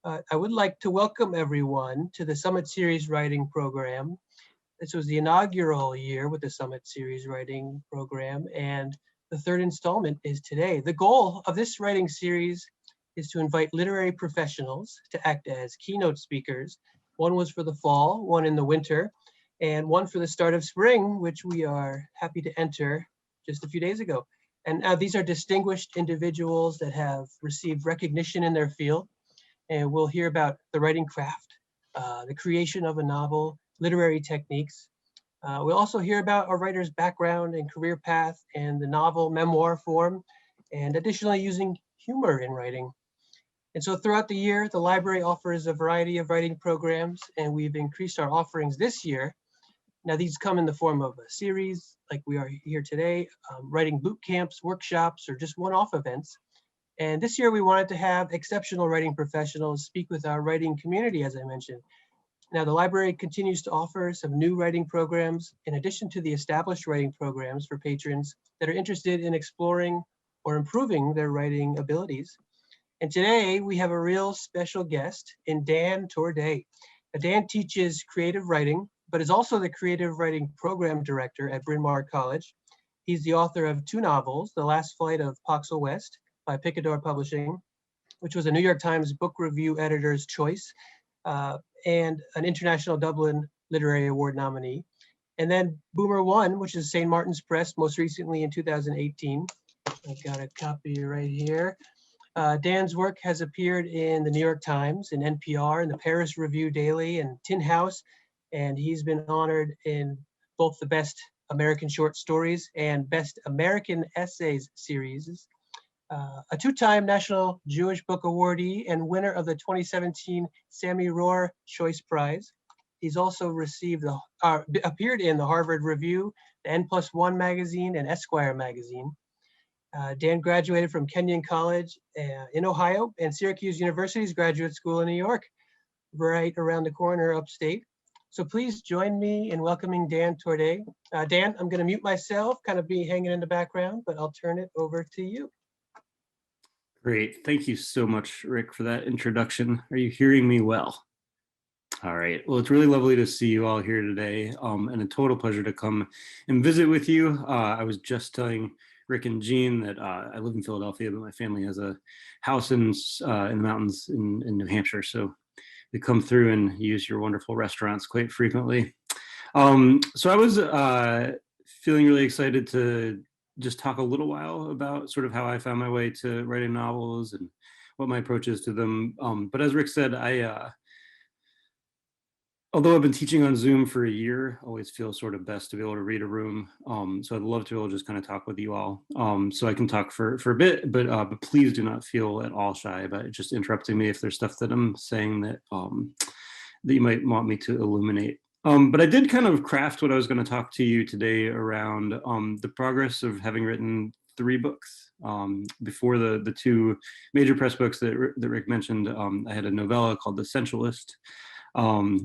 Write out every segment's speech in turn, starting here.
I would like to welcome everyone to the Summit Series Writing Program. This was the inaugural year with the Summit Series Writing Program, and the third installment is today. The goal of this writing series is to invite literary professionals to act as keynote speakers. One was for the fall, one in the winter, and one for the start of spring, which we are happy to enter just a few days ago. And these are distinguished individuals that have received recognition in their field. And we'll hear about the writing craft, the creation of a novel, literary techniques. We'll also hear about a writer's background and career path and the novel memoir form, and additionally using humor in writing. And so throughout the year, the library offers a variety of writing programs, and we've increased our offerings this year. Now these come in the form of a series, like we are here today, writing boot camps, workshops, or just one-off events. And this year we wanted to have exceptional writing professionals speak with our writing community, as I mentioned. Now the library continues to offer some new writing programs in addition to the established writing programs for patrons that are interested in exploring or improving their writing abilities. And today we have a real special guest in Dan Torday. Dan teaches creative writing, but is also the creative writing program director at Bryn Mawr College. He's the author of 2 novels, The Last Flight of Poxl West by Picador Publishing, which was a New York Times Book Review Editor's Choice, and an International Dublin Literary Award nominee. And then Boomer 1, which is St. Martin's Press, most recently in 2018. I've got a copy right here. Dan's work has appeared in the New York Times, in NPR, in the Paris Review Daily, and Tin House, and he's been honored in both the Best American Short Stories and Best American Essays series. A 2-time National Jewish Book Awardee and winner of the 2017 Sami Rohr Choice Prize. He's also appeared in the Harvard Review, the N+1 magazine, and Esquire Magazine. Dan graduated from Kenyon College in Ohio and Syracuse University's Graduate School in New York, right around the corner upstate. So please join me in welcoming Dan Torday. Dan, I'm gonna mute myself, kind of be hanging in the background, but I'll turn it over to you. Great, thank you so much, Rick, for that introduction. Are you hearing me well? All right, well, it's really lovely to see you all here today, and a total pleasure to come and visit with you. I was just telling Rick and Jean that I live in Philadelphia, but my family has a house in the mountains in New Hampshire, so we come through and use your wonderful restaurants quite frequently. So I was feeling really excited to just talk a little while about sort of how I found my way to writing novels and what my approach is to them. But as Rick said, although I've been teaching on Zoom for a year, I always feel sort of best to be able to read a room. So I'd love to be able to just kind of talk with you all. So I can talk for a bit, but please do not feel at all shy about just interrupting me if there's stuff that I'm saying that that you might want me to illuminate. But I did kind of craft what I was going to talk to you today around the progress of having written 3 books. Before the 2 major press books that Rick mentioned, I had a novella called The Centralist,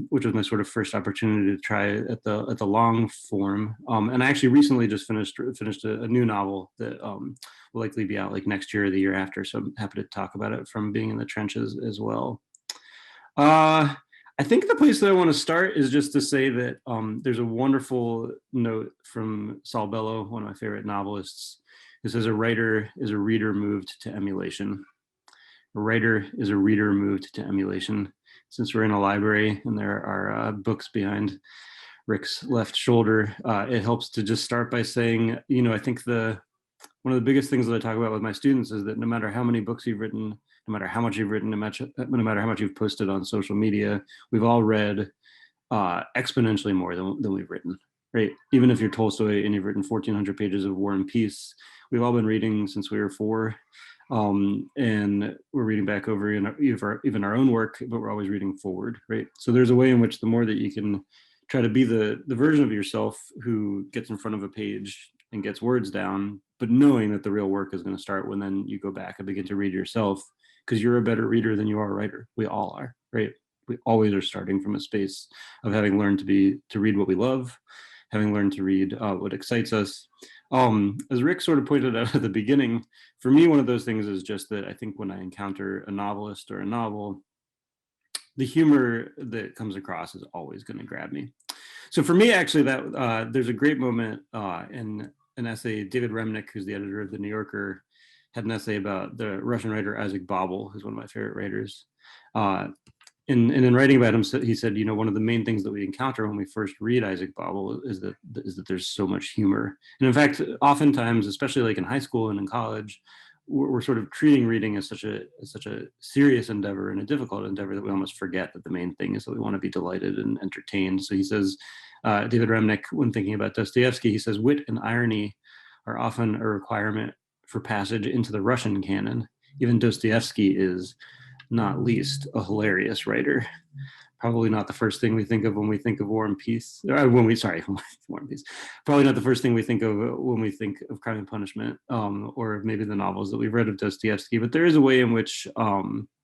which was my sort of first opportunity to try at the long form. And I actually recently just finished a new novel that will likely be out like next year or the year after. So I'm happy to talk about it from being in the trenches as well. I think the place that I want to start is just to say that there's a wonderful note from Saul Bellow, one of my favorite novelists, who says, "A writer is a reader moved to emulation." A writer is a reader moved to emulation. Since we're in a library and there are books behind Rick's left shoulder, it helps to just start by saying, you know, I think one of the biggest things that I talk about with my students is that no matter how many books you've written, no matter how much you've written, no matter how much you've posted on social media, we've all read exponentially more than we've written, right? Even if you're Tolstoy and you've written 1,400 pages of War and Peace, we've all been reading since we were 4. And we're reading back over even our own work, but we're always reading forward, right? So there's a way in which the more that you can try to be the version of yourself who gets in front of a page and gets words down, but knowing that the real work is going to start when then you go back and begin to read yourself, because you're a better reader than you are a writer. We all are, right? We always are starting from a space of having learned to read what we love, having learned to read what excites us. As Rick sort of pointed out at the beginning, for me, one of those things is just that I think when I encounter a novelist or a novel, the humor that comes across is always going to grab me. So for me, actually, that there's a great moment in an essay. David Remnick, who's the editor of The New Yorker, had an essay about the Russian writer Isaac Babel, who's one of my favorite writers. In writing about him, he said, you know, one of the main things that we encounter when we first read Isaac Babel is that there's so much humor. And in fact, oftentimes, especially like in high school and in college, we're sort of treating reading as such a serious endeavor and a difficult endeavor that we almost forget that the main thing is that we want to be delighted and entertained. So he says, David Remnick, when thinking about Dostoevsky, he says, wit and irony are often a requirement for passage into the Russian canon. Even Dostoevsky is not least a hilarious writer. Probably not the first thing we think of when we think of War and Peace. War and Peace. Probably not the first thing we think of when we think of Crime and Punishment, or maybe the novels that we've read of Dostoevsky. But there is a way in which,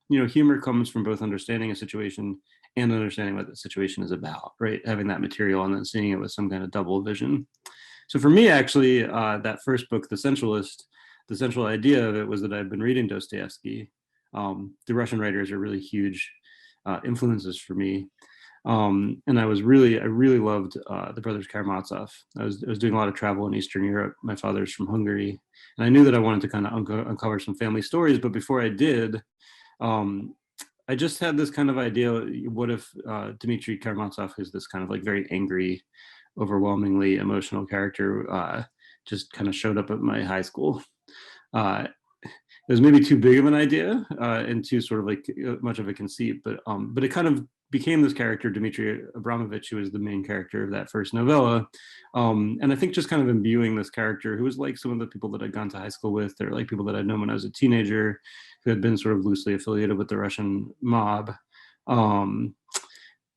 humor comes from both understanding a situation and understanding what the situation is about, right? Having that material and then seeing it with some kind of double vision. So for me, actually, that first book, The Centralist, the central idea of it was that I'd been reading Dostoevsky. The Russian writers are really huge influences for me. And I really loved the brothers Karamazov. I was doing a lot of travel in Eastern Europe. My father's from Hungary. And I knew that I wanted to kind of uncover some family stories. But before I did, I just had this kind of idea, what if Dmitry Karamazov, who's this kind of like very angry, overwhelmingly emotional character, just kind of showed up at my high school. It was maybe too big of an idea and too sort of like much of a conceit, but it kind of became this character, Dmitry Abramovich, who was the main character of that first novella. And I think just kind of imbuing this character who was like some of the people that I'd gone to high school with, or like people that I'd known when I was a teenager, who had been sort of loosely affiliated with the Russian mob.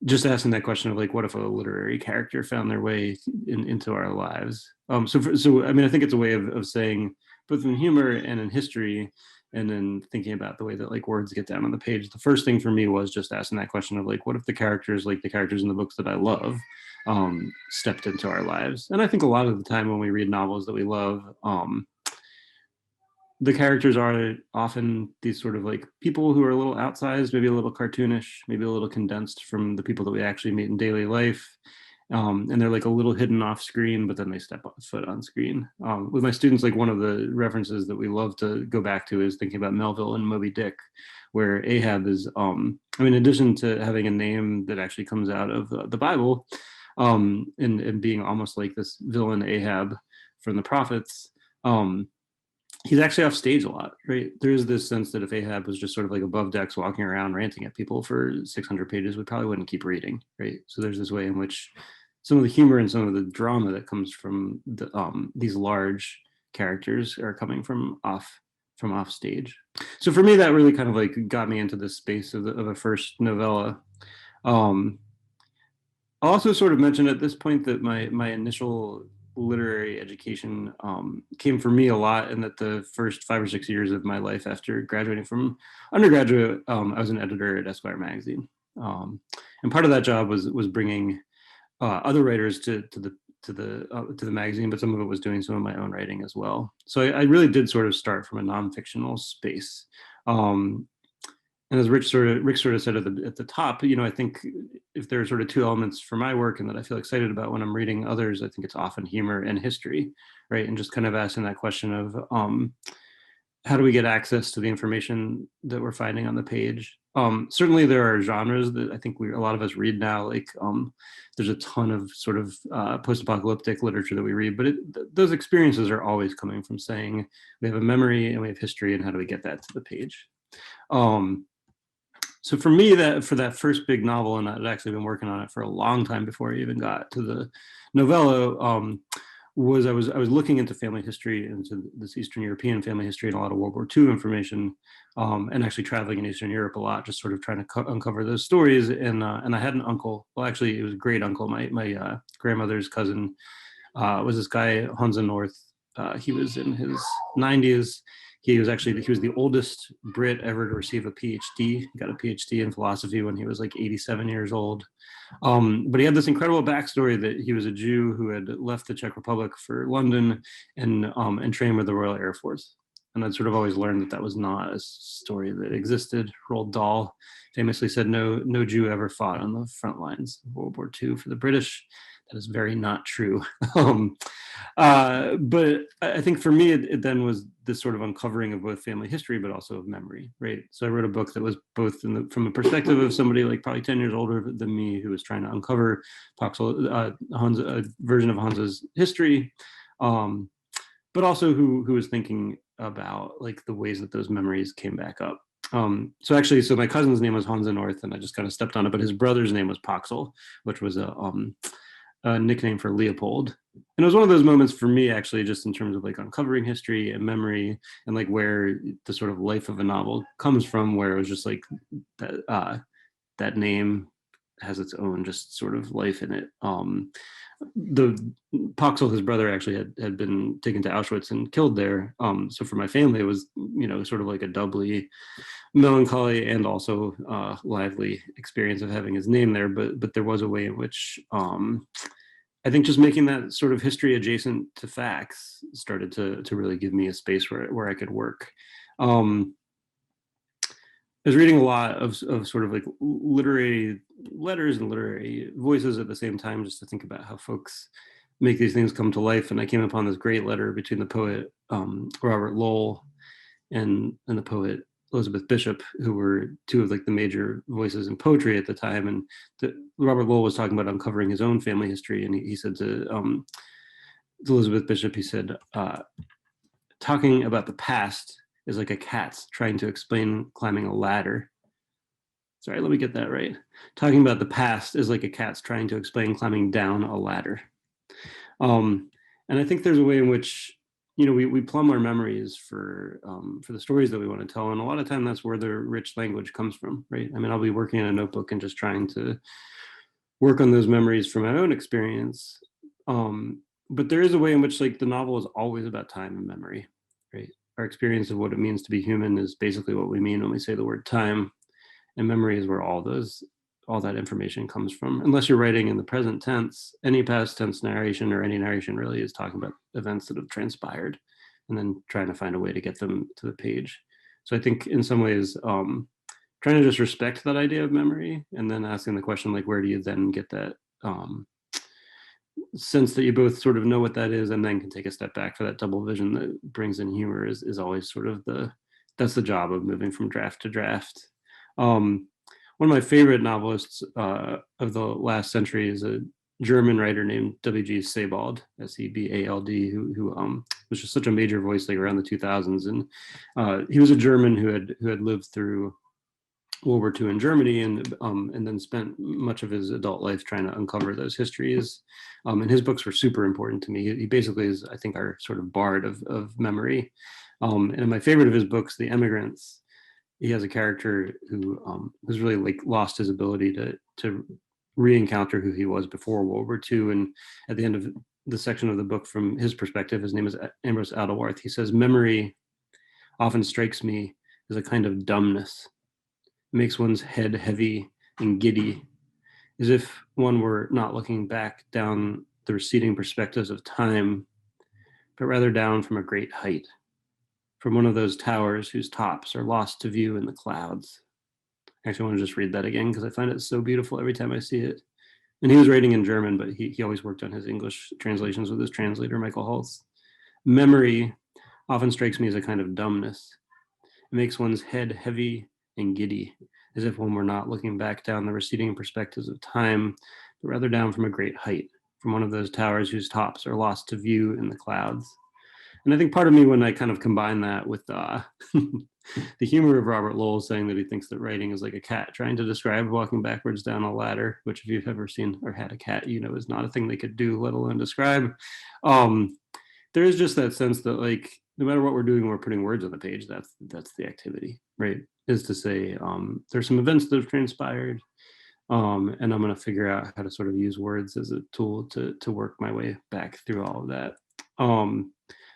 Just asking that question of like, what if a literary character found their way into our lives? So I mean, I think it's a way of saying, both in humor and in history, and then thinking about the way that like words get down on the page. The first thing for me was just asking that question of like, what if the characters, like the characters in the books that I love, stepped into our lives? And I think a lot of the time when we read novels that we love, the characters are often these sort of like people who are a little outsized, maybe a little cartoonish, maybe a little condensed from the people that we actually meet in daily life. And they're like a little hidden off screen, but then they step foot on screen. With my students, like one of the references that we love to go back to is thinking about Melville and Moby Dick, where Ahab is, in addition to having a name that actually comes out of the Bible, and being almost like this villain Ahab from the prophets, he's actually off stage a lot, right? There's this sense that if Ahab was just sort of like above decks walking around ranting at people for 600 pages, we probably wouldn't keep reading, right? So there's this way in which some of the humor and some of the drama that comes from these large characters are coming from off stage. So for me, that really kind of like got me into this space of a first novella. I'll also sort of mention at this point that my initial literary education came for me a lot, and that the first 5 or 6 years of my life after graduating from undergraduate, I was an editor at Esquire Magazine, and part of that job was bringing other writers to the magazine, but some of it was doing some of my own writing as well. So I really did sort of start from a non-fictional space. And as Rick sort of said at the top, I think if there are sort of two elements for my work and that I feel excited about when I'm reading others, I think it's often humor and history, right? And just kind of asking that question of how do we get access to the information that we're finding on the page? Certainly there are genres that I think a lot of us read now, like there's a ton of sort of post-apocalyptic literature that we read, but those experiences are always coming from saying we have a memory and we have history, and how do we get that to the page? So for me, for that first big novel, and I'd actually been working on it for a long time before I even got to the novella, I was looking into family history, into this Eastern European family history and a lot of World War II information, and actually traveling in Eastern Europe a lot, just sort of trying to uncover those stories. And I had an uncle. Well, actually, it was a great uncle. My grandmother's cousin was this guy Hansa North. He was in his 90s. He was the oldest Brit ever to receive a PhD. He got a PhD in philosophy when he was like 87 years old. But he had this incredible backstory that he was a Jew who had left the Czech Republic for London and trained with the Royal Air Force. And I'd sort of always learned that that was not a story that existed. Roald Dahl famously said, no Jew ever fought on the front lines of World War II for the British. That is very not true. But I think for me, it then was this sort of uncovering of both family history, but also of memory, right? So I wrote a book that was both from a perspective of somebody like probably 10 years older than me, who was trying to uncover Poxl, a version of Hansa's history, but also who was thinking about like the ways that those memories came back up. So my cousin's name was Hansa North, and I just kind of stepped on it, but his brother's name was Poxl, which was a nickname for Leopold. And it was one of those moments for me, actually, just in terms of like uncovering history and memory and like where the sort of life of a novel comes from, where it was just like that name has its own just sort of life in it. The Poxl, his brother, actually had been taken to Auschwitz and killed there. So for my family, it was, sort of like a doubly melancholy and also lively experience of having his name there. But there was a way in which I think just making that sort of history adjacent to facts started to really give me a space where I could work. I was reading a lot of sort of like literary letters and literary voices at the same time, just to think about how folks make these things come to life. And I came upon this great letter between the poet Robert Lowell and the poet Elizabeth Bishop, who were two of like the major voices in poetry at the time. And Robert Lowell was talking about uncovering his own family history, and he said to Elizabeth Bishop, he said, talking about the past is like a cat's trying to explain climbing a ladder. Sorry, let me get that right. Talking about the past is like a cat's trying to explain climbing down a ladder. And I think there's a way in which, we plumb our memories for the stories that we want to tell. And a lot of time that's where the rich language comes from, right? I mean, I'll be working in a notebook and just trying to work on those memories from my own experience. But there is a way in which like the novel is always about time and memory, right? Our experience of what it means to be human is basically what we mean when we say the word time, and memory is where all that information comes from. Unless you're writing in the present tense, any past tense narration or any narration really is talking about events that have transpired and then trying to find a way to get them to the page. So I think in some ways, trying to just respect that idea of memory and then asking the question, like, where do you then get that sense that you both sort of know what that is and then can take a step back for that double vision that brings in humor is always sort of that's the job of moving from draft to draft. One of my favorite novelists of the last century is a German writer named W.G. Sebald, Sebald, who was just such a major voice like around the 2000s. And he was a German who had lived through World War II in Germany and then spent much of his adult life trying to uncover those histories. And his books were super important to me. He basically is, I think, our sort of bard of memory. And my favorite of his books, The Emigrants, he has a character who has really like lost his ability to re-encounter who he was before World War II. And at the end of the section of the book, from his perspective, his name is Ambrose Adelwarth. He says, memory often strikes me as a kind of dumbness. It makes one's head heavy and giddy, as if one were not looking back down the receding perspectives of time, but rather down from a great height, from one of those towers whose tops are lost to view in the clouds. Actually, I want to just read that again because I find it so beautiful every time I see it. And he was writing in German, but he always worked on his English translations with his translator, Michael Holtz. Memory often strikes me as a kind of dumbness. It makes one's head heavy and giddy, as if one were not looking back down the receding perspectives of time, but rather down from a great height, from one of those towers whose tops are lost to view in the clouds. And I think part of me, when I kind of combine that with the humor of Robert Lowell saying that he thinks that writing is like a cat trying to describe walking backwards down a ladder, which if you've ever seen or had a cat, is not a thing they could do, let alone describe. There is just that sense that like, no matter what we're doing, we're putting words on the page. That's the activity, right? Is to say, there's some events that have transpired, and I'm going to figure out how to sort of use words as a tool to work my way back through all of that.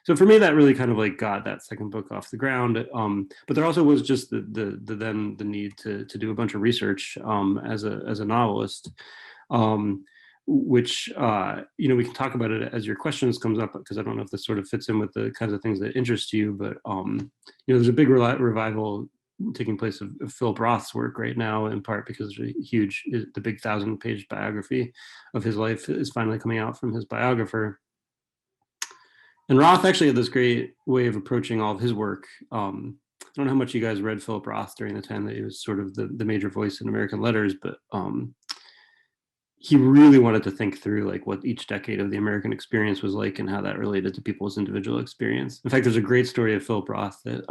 So for me, that really kind of like got that second book off the ground. But there also was just the need to do a bunch of research as a novelist. which, we can talk about it as your questions comes up, because I don't know if this sort of fits in with the kinds of things that interest you, but, there's a big revival taking place of Philip Roth's work right now, in part because the big 1,000-page biography of his life is finally coming out from his biographer. And Roth actually had this great way of approaching all of his work. I don't know how much you guys read Philip Roth during the time that he was sort of the major voice in American letters, but he really wanted to think through like what each decade of the American experience was like and how that related to people's individual experience. In fact, there's a great story of Philip Roth that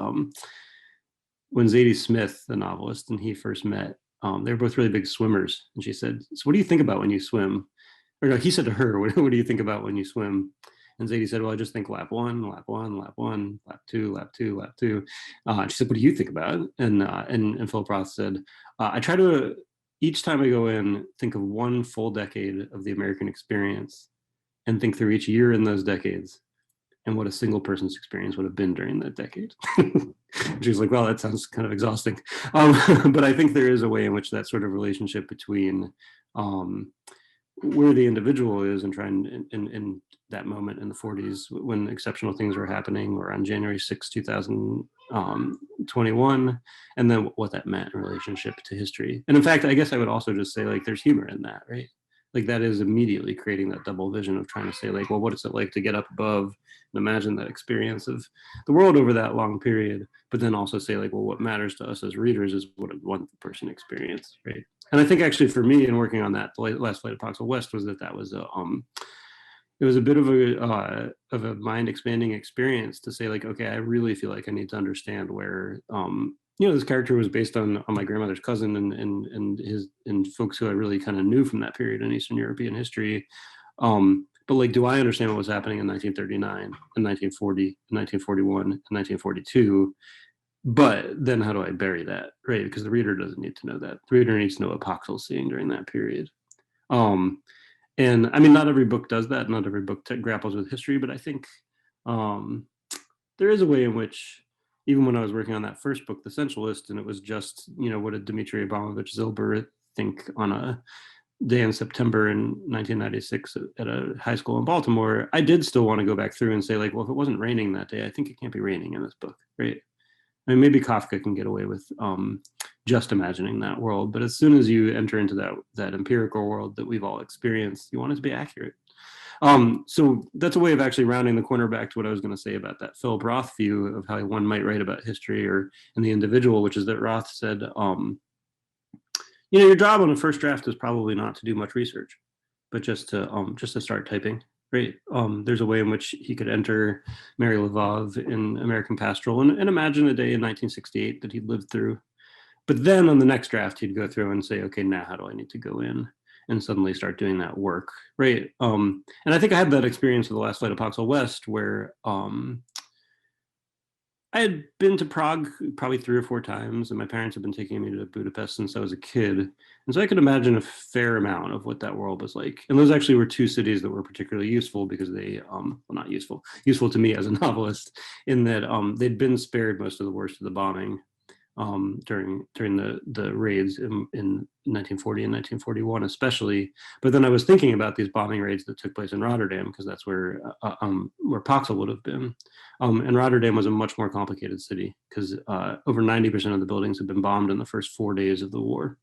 when Zadie Smith, the novelist, and he first met, they were both really big swimmers. And she said, "So what do you think about when you swim?" Or no, he said to her, what do you think about when you swim?" And Zadie said, "Well, I just think lap one, lap one, lap one, lap two, lap two, lap two." She said, "What do you think about it?" And Philip Roth said, "I try to, each time I go in, think of one full decade of the American experience and think through each year in those decades and what a single person's experience would have been during that decade." She was like, "Well, that sounds kind of exhausting." But I think there is a way in which that sort of relationship between where the individual is and trying in that moment in the 40s when exceptional things were happening, or on January 6, 2021, and then what that meant in relationship to history. And in fact, I guess I would also just say like there's humor in that, right? Like that is immediately creating that double vision of trying to say like, well, what is it like to get up above and imagine that experience of the world over that long period, but then also say like, well, what matters to us as readers is what a one person experienced, right? And I think actually for me in working on that, the last flight of Poxl West was that was it was a bit of a mind expanding experience to say like, okay, I really feel like I need to understand where this character was based on my grandmother's cousin and folks who I really kind of knew from that period in Eastern European history. But like, do I understand what was happening in 1939 and 1940, 1941, and 1942? But then how do I bury that, right? Because the reader doesn't need to know that. The reader needs to know what Poxl's seeing during that period. And I mean, not every book does that. Not every book grapples with history, but I think there is a way in which, even when I was working on that first book, The Centralist, and it was just, what did Dmitry Abramovich Zilber think on a day in September in 1996 at a high school in Baltimore, I did still want to go back through and say like, well, if it wasn't raining that day, I think it can't be raining in this book, right? I mean, maybe Kafka can get away with just imagining that world, but as soon as you enter into that empirical world that we've all experienced, you want it to be accurate. So that's a way of actually rounding the corner back to what I was going to say about that Philip Roth view of how one might write about history or in the individual, which is that Roth said, your job on a first draft is probably not to do much research, but just to start typing. Right. There's a way in which he could enter Mary Lvov in American Pastoral and imagine a day in 1968 that he'd lived through. But then on the next draft, he'd go through and say, okay, now how do I need to go in and suddenly start doing that work? Right. And I think I had that experience with The Last Flight of Poxl West, where I had been to Prague probably 3 or 4 times, and my parents had been taking me to Budapest since I was a kid. And so I could imagine a fair amount of what that world was like. And those actually were 2 cities that were particularly useful because they, well, not useful to me as a novelist, in that they'd been spared most of the worst of the bombing during the raids in 1940 and 1941 especially. But then I was thinking about these bombing raids that took place in Rotterdam, because that's where Poxl would have been. And Rotterdam was a much more complicated city because over 90% of the buildings had been bombed in the first 4 days of the war.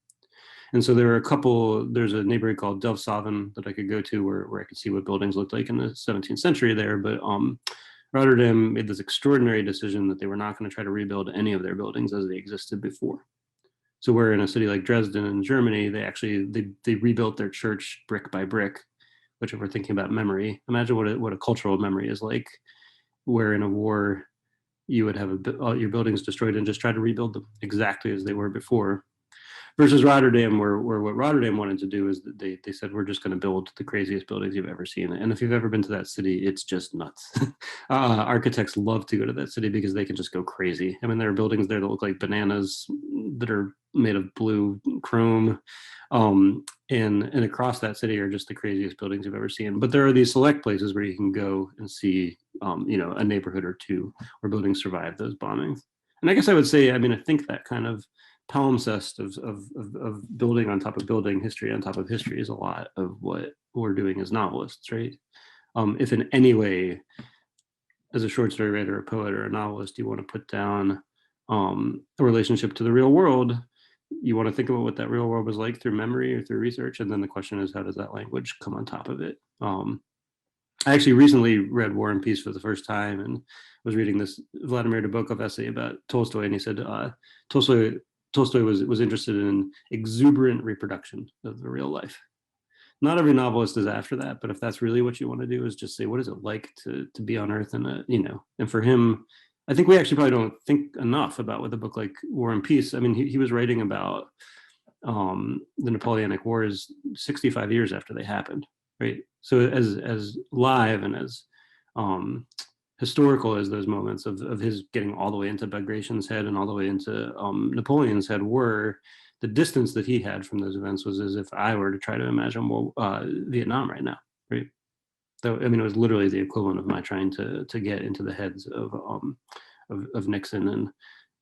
And so there's a neighborhood called Delfshaven that I could go to where I could see what buildings looked like in the 17th century there. But Rotterdam made this extraordinary decision that they were not going to try to rebuild any of their buildings as they existed before. So where in a city like Dresden in Germany, they rebuilt their church brick by brick, which if we're thinking about memory, imagine what a cultural memory is like, where in a war you would have your buildings destroyed and just try to rebuild them exactly as they were before. Versus Rotterdam, where what Rotterdam wanted to do is that they said, we're just going to build the craziest buildings you've ever seen. And if you've ever been to that city, it's just nuts. Architects love to go to that city because they can just go crazy. I mean, there are buildings there that look like bananas that are made of blue chrome. And across that city are just the craziest buildings you've ever seen. But there are these select places where you can go and see, a neighborhood or two where buildings survived those bombings. And I guess I would say, I mean, I think that kind of palimpsest of building on top of building, history on top of history is a lot of what we're doing as novelists, right? If in any way, as a short story writer, a poet, or a novelist, you want to put down a relationship to the real world, you want to think about what that real world was like through memory or through research, and then the question is, how does that language come on top of it? I actually recently read War and Peace for the first time, and was reading this Vladimir Nabokov essay about Tolstoy, and he said Tolstoy was interested in exuberant reproduction of the real life. Not every novelist is after that, but if that's really what you want to do, is just say, what is it like to be on Earth? And and for him, I think we actually probably don't think enough about what a book like War and Peace. I mean, he was writing about the Napoleonic Wars 65 years after they happened, right? So as live and as historical as those moments of his getting all the way into Bagration's head and all the way into Napoleon's head were, the distance that he had from those events was as if I were to try to imagine Vietnam right now, right? So, I mean, it was literally the equivalent of my trying to get into the heads of Nixon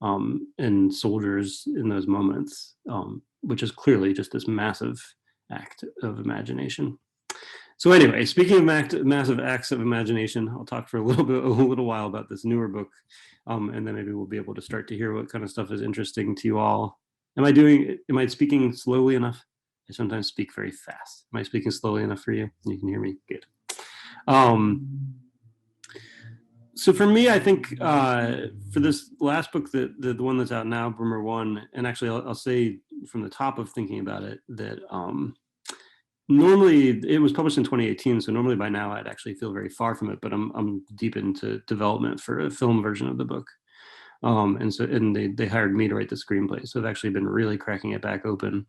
and soldiers in those moments, which is clearly just this massive act of imagination. So anyway, speaking of massive acts of imagination, I'll talk for a little while about this newer book, and then maybe we'll be able to start to hear what kind of stuff is interesting to you all. Am I speaking slowly enough? I sometimes speak very fast. Am I speaking slowly enough for you? You can hear me? Good. So for me, I think for this last book, the one that's out now, Bryn Mawr 1, and actually I'll say from the top of thinking about it that normally it was published in 2018, so normally by now I'd actually feel very far from it, but I'm deep into development for a film version of the book. And they hired me to write the screenplay, so I've actually been really cracking it back open.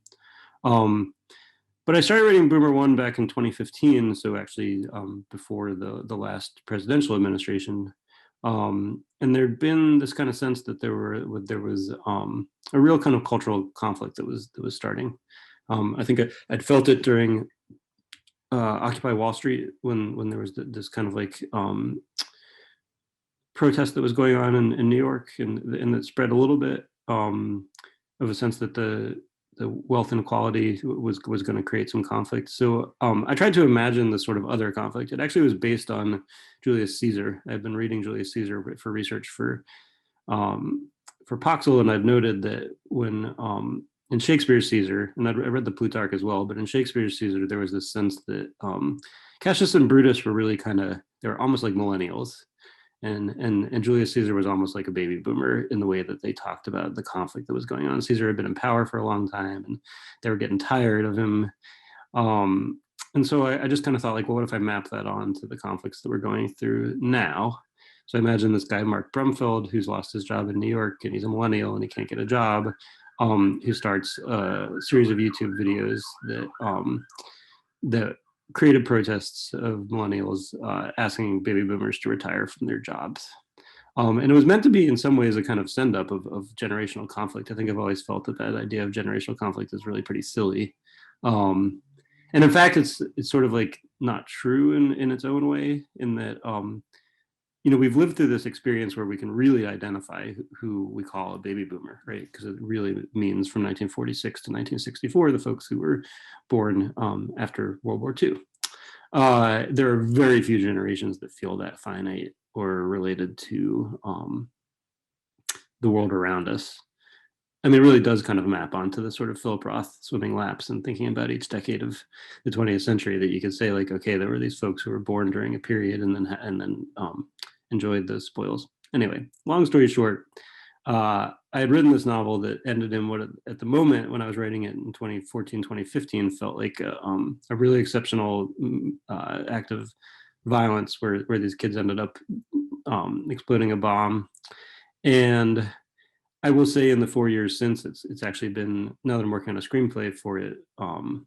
But I started writing Bryn Mawr 1 back in 2015, so actually before the last presidential administration. And there'd been this kind of sense that there was a real kind of cultural conflict that was starting. I think I'd felt it during Occupy Wall Street when there was this kind of like protest that was going on in New York, and that spread a little bit of a sense that the wealth inequality was going to create some conflict. So I tried to imagine the sort of other conflict. It actually was based on Julius Caesar. I've been reading Julius Caesar for research for Poxl, and I've noted that when in Shakespeare's Caesar, and I read the Plutarch as well, but in Shakespeare's Caesar, there was this sense that Cassius and Brutus were really they were almost like millennials. And Julius Caesar was almost like a baby boomer in the way that they talked about the conflict that was going on. Caesar had been in power for a long time, and they were getting tired of him. And so I just kind of thought, like, well, what if I map that on to the conflicts that we're going through now? So I imagine this guy, Mark Brumfield, who's lost his job in New York, and he's a millennial and he can't get a job, who starts a series of YouTube videos that created protests of millennials asking baby boomers to retire from their jobs. And it was meant to be in some ways a kind of send up of generational conflict. I think I've always felt that idea of generational conflict is really pretty silly. And in fact, it's sort of like not true in its own way, in that, we've lived through this experience where we can really identify who we call a baby boomer, right? Because it really means from 1946 to 1964, the folks who were born after World War II. There are very few generations that feel that finite or related to the world around us. I mean, it really does kind of map onto the sort of Philip Roth swimming laps and thinking about each decade of the 20th century, that you could say, like, okay, there were these folks who were born during a period and then enjoyed those spoils. Anyway, long story short, I had written this novel that ended in what at the moment when I was writing it in 2014, 2015 felt like a really exceptional act of violence where these kids ended up exploding a bomb. And I will say in the 4 years since, it's actually been, now that I'm working on a screenplay for it, an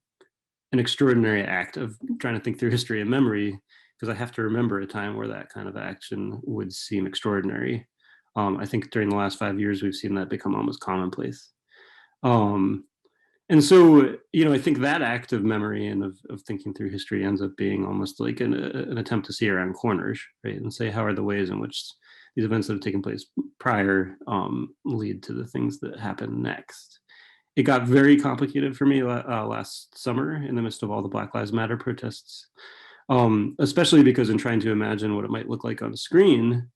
extraordinary act of trying to think through history and memory, because I have to remember a time where that kind of action would seem extraordinary. I think during the last 5 years, we've seen that become almost commonplace. And so, I think that act of memory and of thinking through history ends up being almost like an attempt to see around corners, right? And say, how are the ways in which these events that have taken place prior lead to the things that happen next. It got very complicated for me last summer in the midst of all the Black Lives Matter protests, especially because in trying to imagine what it might look like on screen,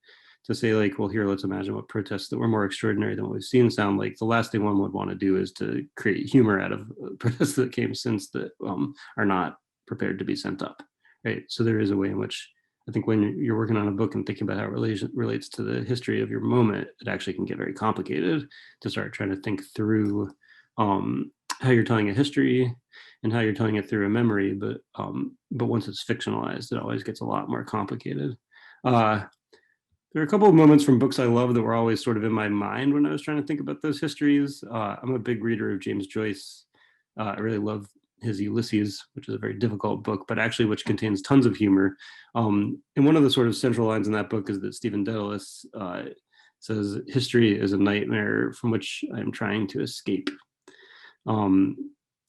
to say like, well, here, let's imagine what protests that were more extraordinary than what we've seen sound like. The last thing one would want to do is to create humor out of protests that came since that are not prepared to be sent up, right? So there is a way in which I think when you're working on a book and thinking about how it relates to the history of your moment, it actually can get very complicated to start trying to think through how you're telling a history and how you're telling it through a memory. But once it's fictionalized, it always gets a lot more complicated. There are a couple of moments from books I love that were always sort of in my mind when I was trying to think about those histories. I'm a big reader of James Joyce. I really love his Ulysses, which is a very difficult book, but actually which contains tons of humor. And one of the sort of central lines in that book is that Stephen Dedalus says, history is a nightmare from which I'm trying to escape.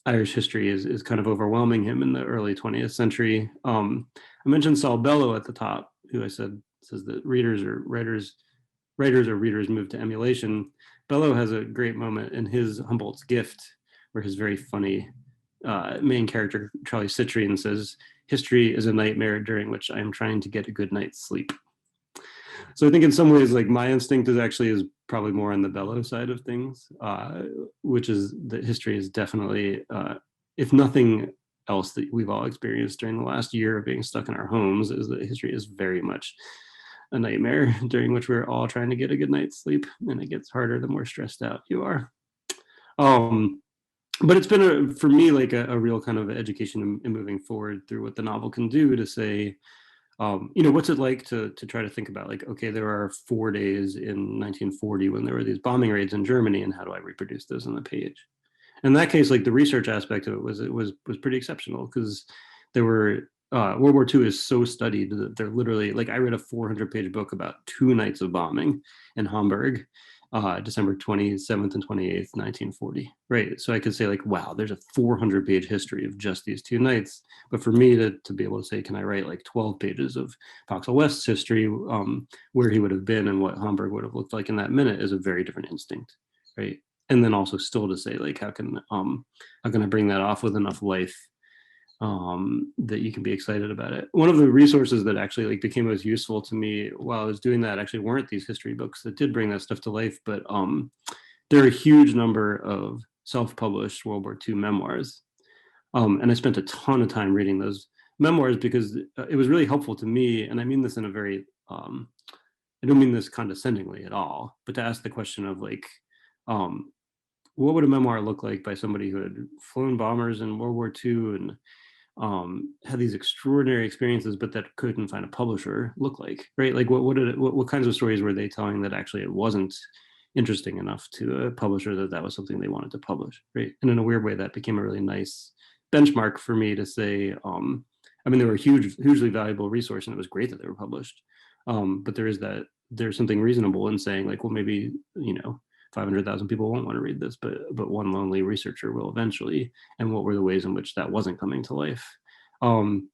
Irish history is kind of overwhelming him in the early 20th century. I mentioned Saul Bellow at the top, who I said says that writers or readers move to emulation. Bellow has a great moment in his Humboldt's Gift, where his very funny main character, Charlie Citrine, says, history is a nightmare during which I am trying to get a good night's sleep. So I think in some ways, like my instinct is probably more on the Bellow side of things, which is that history is definitely, if nothing else that we've all experienced during the last year of being stuck in our homes, is that history is very much a nightmare during which we're all trying to get a good night's sleep, and it gets harder the more stressed out you are. But it's been for me like a real kind of education in moving forward through what the novel can do to say, what's it like to try to think about like, okay, there are 4 days in 1940 when there were these bombing raids in Germany, and how do I reproduce those on the page? In that case, like the research aspect of it was pretty exceptional, because there were World War II is so studied that they're literally, like I read a 400-page book about 2 nights of bombing in Hamburg, December 27th and 28th, 1940, right? So I could say like, wow, there's a 400-page history of just these 2 nights. But for me to be able to say, can I write like 12 pages of Poxl West's history, where he would have been and what Hamburg would have looked like in that minute, is a very different instinct, right? And then also still to say like, how can I bring that off with enough life that you can be excited about it. One of the resources that actually like became most useful to me while I was doing that actually weren't these history books that did bring that stuff to life, but there are a huge number of self-published World War II memoirs. And I spent a ton of time reading those memoirs because it was really helpful to me. And I mean this in a very, I don't mean this condescendingly at all, but to ask the question of like, what would a memoir look like by somebody who had flown bombers in World War II and had these extraordinary experiences, but that couldn't find a publisher look like, right? Like what kinds of stories were they telling that actually it wasn't interesting enough to a publisher that was something they wanted to publish, right? And in a weird way, that became a really nice benchmark for me to say, they were a hugely valuable resource, and it was great that they were published. But there's something reasonable in saying like, well, maybe, 500,000 people won't want to read this, but one lonely researcher will eventually. And what were the ways in which that wasn't coming to life? And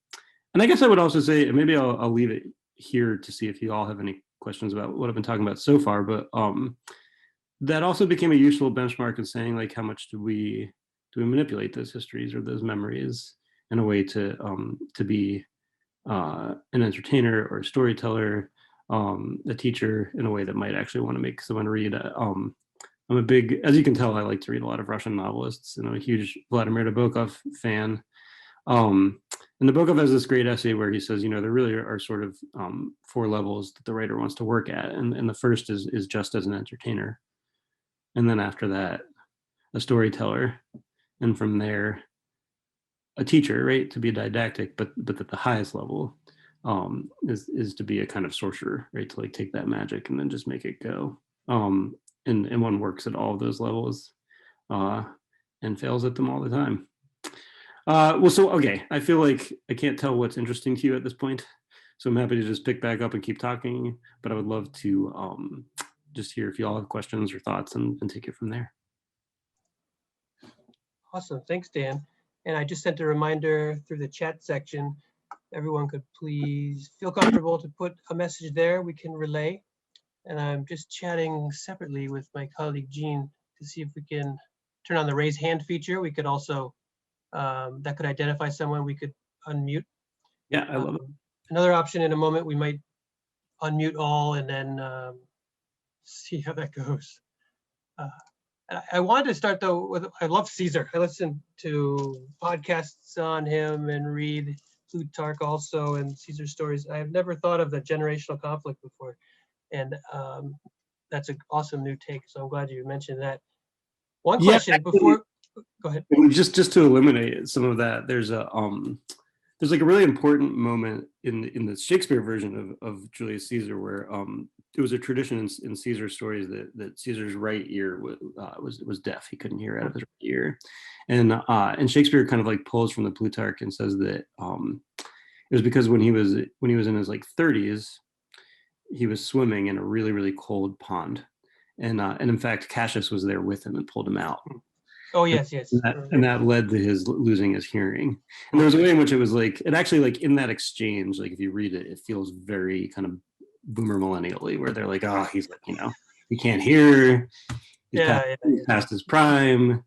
I guess I would also say, and maybe I'll leave it here to see if you all have any questions about what I've been talking about so far, but that also became a useful benchmark in saying like, how much do we manipulate those histories or those memories in a way to be an entertainer or a storyteller, a teacher, in a way that might actually want to make someone read. I'm a big, as you can tell, I like to read a lot of Russian novelists, and I'm a huge Vladimir Nabokov fan. And Nabokov has this great essay where he says, there really are sort of 4 levels that the writer wants to work at. And the first is just as an entertainer. And then after that, a storyteller. And from there, a teacher, right, to be didactic, but at the highest level is to be a kind of sorcerer, right, to like take that magic and then just make it go. And one works at all of those levels and fails at them all the time. Okay, I feel like I can't tell what's interesting to you at this point, so I'm happy to just pick back up and keep talking, but I would love to just hear if you all have questions or thoughts and take it from there. Awesome, thanks, Dan. And I just sent a reminder through the chat section. Everyone could please feel comfortable to put a message there we can relay. And I'm just chatting separately with my colleague Jean to see if we can turn on the raise hand feature. We could also, that could identify someone we could unmute. Yeah, I love it. Another option in a moment, we might unmute all and then see how that goes. I wanted to start though with, I love Caesar. I listen to podcasts on him and read Plutarch also and Caesar stories. I've never thought of the generational conflict before. And that's an awesome new take. So I'm glad you mentioned that. One question before, go ahead. Just to eliminate some of that, there's like a really important moment in the Shakespeare version of Julius Caesar where it was a tradition in Caesar stories that Caesar's right ear was deaf. He couldn't hear out of his right ear, and Shakespeare kind of like pulls from the Plutarch and says that it was because when he was in his like 30s, he was swimming in a really, really cold pond, and in fact Cassius was there with him and pulled him out. Oh yes. And that led to his losing his hearing. And there was a way in which it was like, it actually like in that exchange, like if you read it, it feels very kind of boomer millennially, where they're like, oh, he's like, he can't hear, he's past his prime.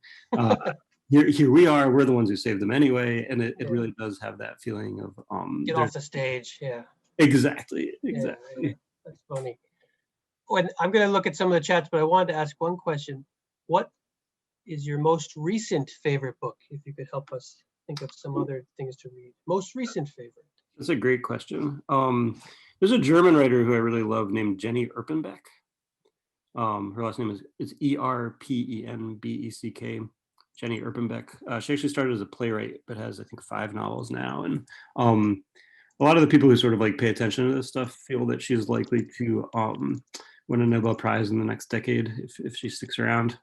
Here we are, we're the ones who saved them anyway. And it really does have that feeling of get off the stage. Yeah. Exactly. Yeah. That's funny. When I'm going to look at some of the chats, but I wanted to ask one question. What is your most recent favorite book? If you could help us think of some other things to read. Most recent favorite. That's a great question. There's a German writer who I really love named Jenny Urpenbeck. Her last name is Erpenbeck. Jenny Urpenbeck. She actually started as a playwright, but has I think 5 novels now. And a lot of the people who sort of like pay attention to this stuff feel that she's likely to win a Nobel Prize in the next decade if she sticks around.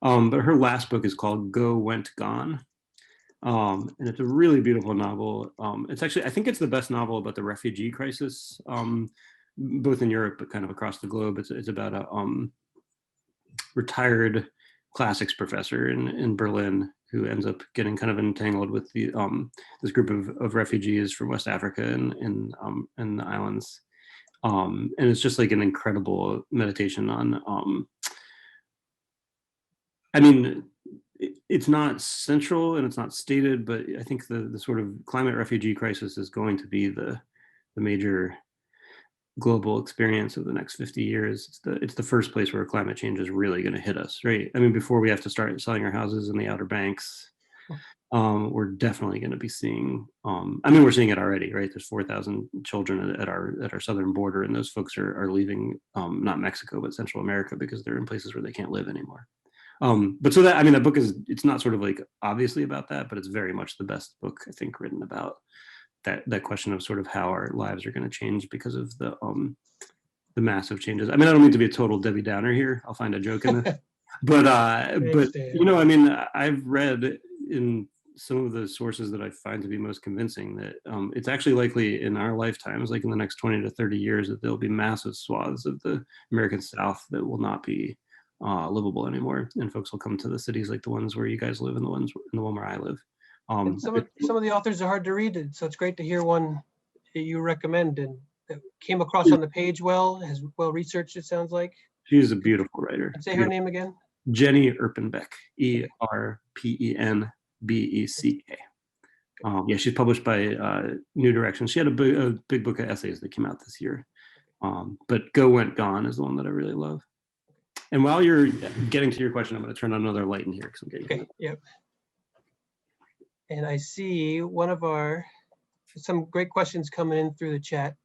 But her last book is called Go, Went, Gone. And it's a really beautiful novel. It's actually, I think it's the best novel about the refugee crisis, both in Europe, but kind of across the globe. It's about a retired classics professor in Berlin who ends up getting kind of entangled with the this group of refugees from West Africa and the islands. And it's just like an incredible meditation on I mean, it's not central and it's not stated, but I think the sort of climate refugee crisis is going to be the major global experience of the next 50 years. It's the first place where climate change is really going to hit us, right? I mean, before we have to start selling our houses in the Outer Banks, we're definitely going to be seeing. I mean, we're seeing it already, right? There's 4,000 children at our southern border, and those folks are leaving not Mexico but Central America because they're in places where they can't live anymore. But so that, I mean, that book it's not sort of like obviously about that, but it's very much the best book I think written about that question of sort of how our lives are going to change because of the massive changes. I mean, I don't mean to be a total Debbie Downer here. I'll find a joke in this, but I mean, I've read in some of the sources that I find to be most convincing that it's actually likely in our lifetimes, like in the next 20 to 30 years, that there'll be massive swaths of the American South that will not be livable anymore, and folks will come to the cities like the ones where you guys live and the one where I live. Some of the authors are hard to read, so it's great to hear one that you recommend and that came across on the page well, has well researched, it sounds like. She's a beautiful writer. Say her name again. Jenny Urpenbeck, Erpenbeck. Yeah, she's published by New Directions. She had a big book of essays that came out this year. But Go, Went, Gone is the one that I really love. And while you're getting to your question, I'm going to turn on another light in here because I'm getting. Okay. Yep. And I see some great questions coming in through the chat.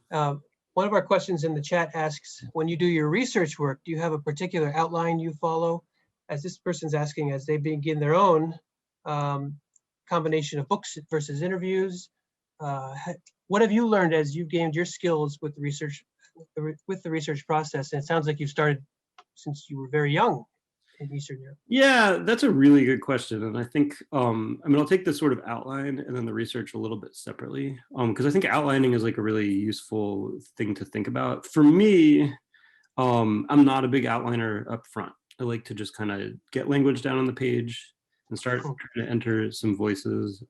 One of our questions in the chat asks, when you do your research work, do you have a particular outline you follow? As this person's asking, as they begin their own combination of books versus interviews, what have you learned as you've gained your skills with the research process? And it sounds like you started since you were very young in Eastern Europe. Yeah, that's a really good question. And I think, I mean, I'll take this sort of outline and then the research a little bit separately, because I think outlining is like a really useful thing to think about. For me, I'm not a big outliner up front. I like to just kind of get language down on the page and start trying to enter some voices.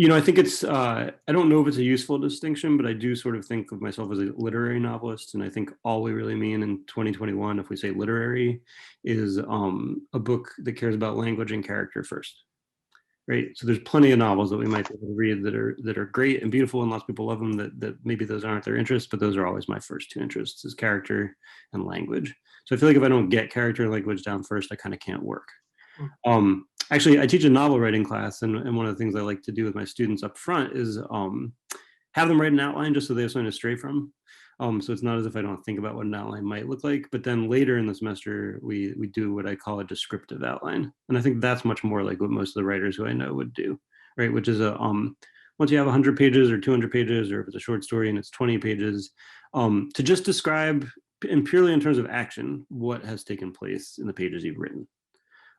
I think it's, I don't know if it's a useful distinction, but I do sort of think of myself as a literary novelist. And I think all we really mean in 2021, if we say literary, is a book that cares about language and character first. Right. So there's plenty of novels that we might be able to read that are great and beautiful, and lots of people love them, that maybe those aren't their interests, but those are always my first two interests, is character and language. So I feel like if I don't get character and language down first, I kind of can't work. Actually, I teach a novel writing class, and one of the things I like to do with my students up front is have them write an outline just so they have something to stray from. So it's not as if I don't think about what an outline might look like, but then later in the semester, we do what I call a descriptive outline. And I think that's much more like what most of the writers who I know would do, right? Which is once you have 100 pages or 200 pages, or if it's a short story and it's 20 pages, to just describe, and purely in terms of action, what has taken place in the pages you've written.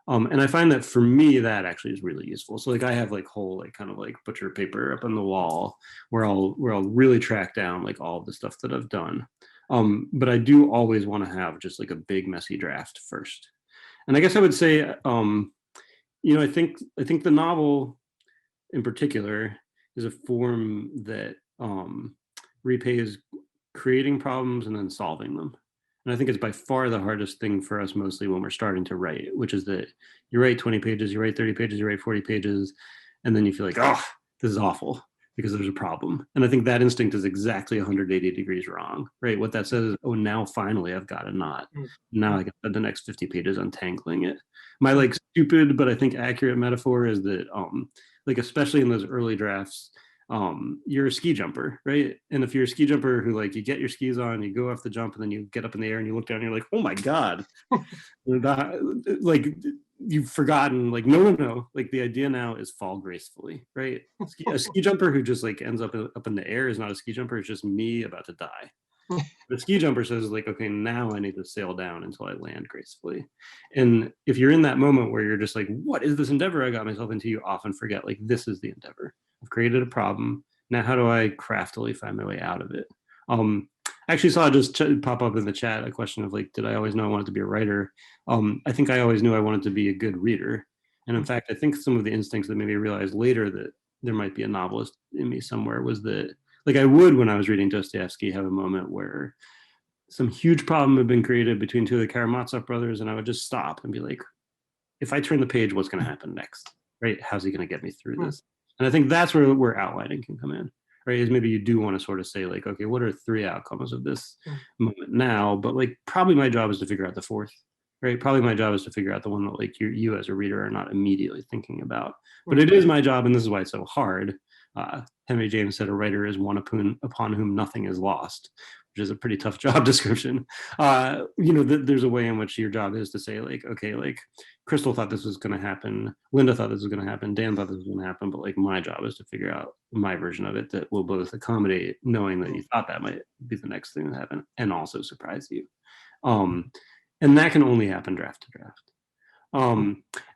And I find that for me, that actually is really useful. So like I have like whole like kind of like butcher paper up on the wall where I'll really track down like all of the stuff that I've done. But I do always want to have just like a big messy draft first. And I guess I would say, I think the novel in particular is a form that repays creating problems and then solving them. And I think it's by far the hardest thing for us, mostly when we're starting to write, which is that you write 20 pages, you write 30 pages, you write 40 pages, and then you feel like, oh, this is awful because there's a problem. And I think that instinct is exactly 180 degrees wrong, right? What that says is, oh, now finally I've got a knot. Now I can spend the next 50 pages untangling it. My like stupid, but I think accurate metaphor is that, like, especially in those early drafts, you're a ski jumper, right? And if you're a ski jumper who like you get your skis on, you go off the jump, and then you get up in the air and you look down and you're like, oh my God, like you've forgotten, like, no, like the idea now is fall gracefully, right? A ski jumper who just like ends up in the air is not a ski jumper, it's just me about to die. The ski jumper says like, okay, now I need to sail down until I land gracefully. And if you're in that moment where you're just like, what is this endeavor I got myself into, you often forget like, this is the endeavor. I've created a problem. Now, how do I craftily find my way out of it? I actually saw just pop up in the chat a question of like, did I always know I wanted to be a writer? I think I always knew I wanted to be a good reader. And in fact, I think some of the instincts that made me realize later that there might be a novelist in me somewhere was that, like, I would, when I was reading Dostoevsky, have a moment where some huge problem had been created between two of the Karamazov brothers, and I would just stop and be like, if I turn the page, what's going to happen next? Right? How's he going to get me through this? And I think that's where outlining can come in, right? Is maybe you do want to sort of say like, okay, what are 3 outcomes of this moment now? But like, probably my job is to figure out the 4th, right? Probably my job is to figure out the one that like you as a reader are not immediately thinking about. But it is my job, and this is why it's so hard. Henry James said, a writer is one upon whom nothing is lost, which is a pretty tough job description. There's a way in which your job is to say like, okay, like Crystal thought this was going to happen, Linda thought this was going to happen, Dan thought this was going to happen, but like my job is to figure out my version of it that will both accommodate knowing that you thought that might be the next thing to happen and also surprise you. And that can only happen draft to draft.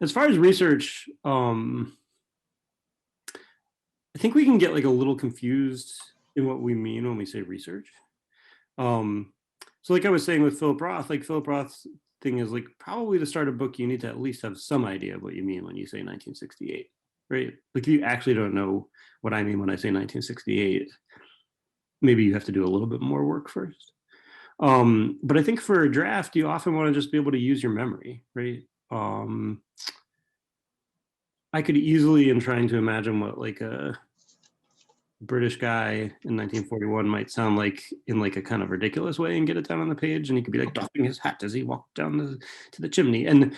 As far as research, I think we can get like a little confused in what we mean when we say research. So like I was saying with Philip Roth, like Philip Roth's thing is like, probably to start a book, you need to at least have some idea of what you mean when you say 1968, right? Like if you actually don't know what I mean when I say 1968, maybe you have to do a little bit more work first. But I think for a draft, you often want to just be able to use your memory, right? I could easily, in trying to imagine what like a British guy in 1941 might sound like in like a kind of ridiculous way, and get it down on the page, and he could be like doffing his hat as he walked down to the chimney, and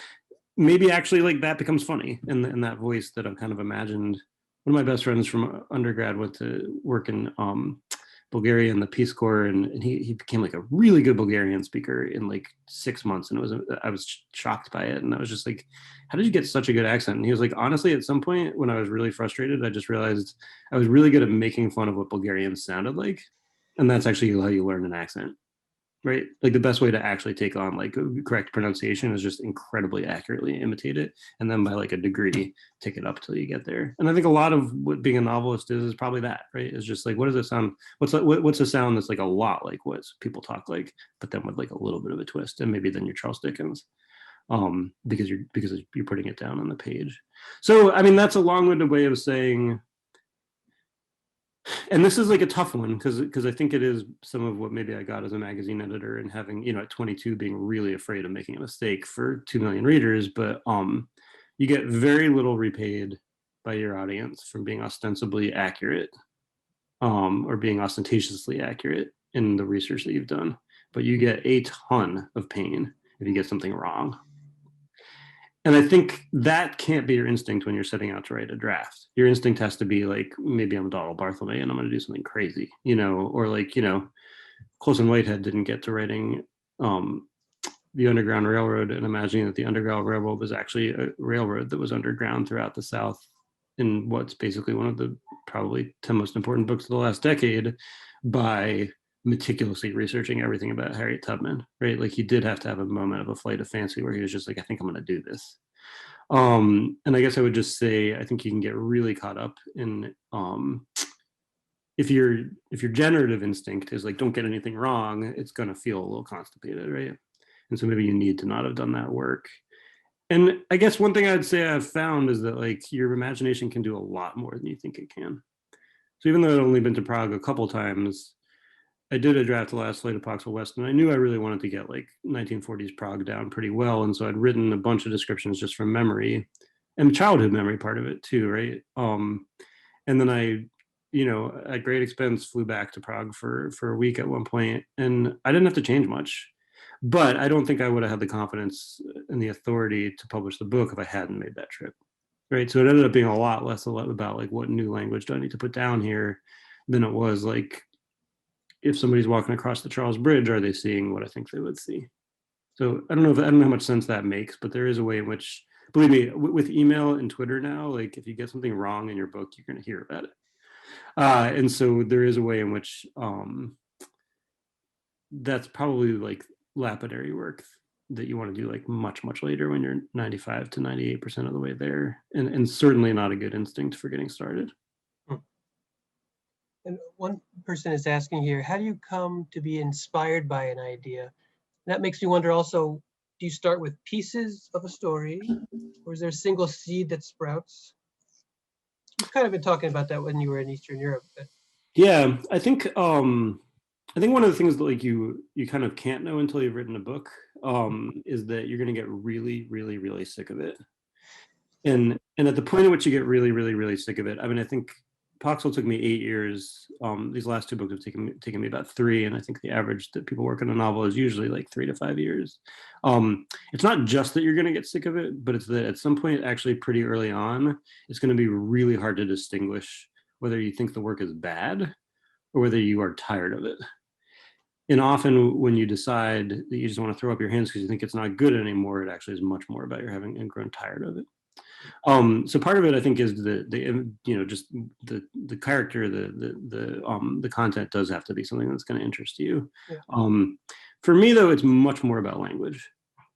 maybe actually like that becomes funny in that voice that I've kind of imagined. One of my best friends from undergrad went to work in Bulgaria in the Peace Corps, and he became like a really good Bulgarian speaker in like 6 months, and I was shocked by it, and I was just like, how did you get such a good accent? And he was like, honestly, at some point when I was really frustrated, I just realized I was really good at making fun of what Bulgarians sounded like, and that's actually how you learn an accent, right? Like the best way to actually take on like correct pronunciation is just incredibly accurately imitate it, and then by like a degree take it up till you get there. And I think a lot of what being a novelist is probably that, right? It's just like, what does it sound, what's a sound that's like a lot like what people talk like, but then with like a little bit of a twist, and maybe then you're Charles Dickens, because you're putting it down on the page. So I mean, that's a long-winded way of saying And this is like a tough one because I think it is some of what maybe I got as a magazine editor and having, at 22 being really afraid of making a mistake for 2 million readers, but you get very little repaid by your audience from being ostensibly accurate or being ostentatiously accurate in the research that you've done, but you get a ton of pain if you get something wrong. And I think that can't be your instinct when you're setting out to write a draft. Your instinct has to be like, maybe I'm Donald Barthelme and I'm going to do something crazy, or like, Colson Whitehead didn't get to writing the Underground Railroad and imagining that the Underground Railroad was actually a railroad that was underground throughout the South in what's basically one of the probably 10 most important books of the last decade by meticulously researching everything about Harriet Tubman, right? Like he did have to have a moment of a flight of fancy where he was just like, I think I'm going to do this. And I guess I would just say, I think you can get really caught up in if your generative instinct is like, don't get anything wrong, it's going to feel a little constipated, right? And so maybe you need to not have done that work. And I guess one thing I'd say I've found is that like your imagination can do a lot more than you think it can. So even though I'd only been to Prague a couple times, I did a draft the last flight of Poxl West, and I knew I really wanted to get like 1940s Prague down pretty well. And so I'd written a bunch of descriptions just from memory and childhood memory part of it too, right? And then I, at great expense, flew back to Prague for a week at one point, and I didn't have to change much. But I don't think I would have had the confidence and the authority to publish the book if I hadn't made that trip, right? So it ended up being a lot less about like, what new language do I need to put down here than it was like, if somebody's walking across the Charles Bridge, are they seeing what I think they would see? So I don't know how much sense that makes, but there is a way in which, believe me, with email and Twitter now, like if you get something wrong in your book, you're going to hear about it. And so there is a way in which that's probably like lapidary work that you want to do like much, much later when you're 95 to 98% of the way there, and certainly not a good instinct for getting started. And one person is asking here, how do you come to be inspired by an idea? That makes me wonder also, do you start with pieces of a story, or is there a single seed that sprouts? You've kind of been talking about that when you were in Eastern Europe. But... Yeah, I think one of the things that like you kind of can't know until you've written a book is that you're going to get really, really, really sick of it. And at the point at which you get really, really, really sick of it, I mean, I think Poxl took me 8 years. These last two books have taken me about 3, and I think the average that people work on a novel is usually like 3 to 5 years. It's not just that you're going to get sick of it, but it's that at some point, actually pretty early on, it's going to be really hard to distinguish whether you think the work is bad or whether you are tired of it. And often when you decide that you just want to throw up your hands because you think it's not good anymore, it actually is much more about your having grown tired of it. So part of it, I think, is just the character, the content does have to be something that's going to interest you. Yeah. For me, though, it's much more about language.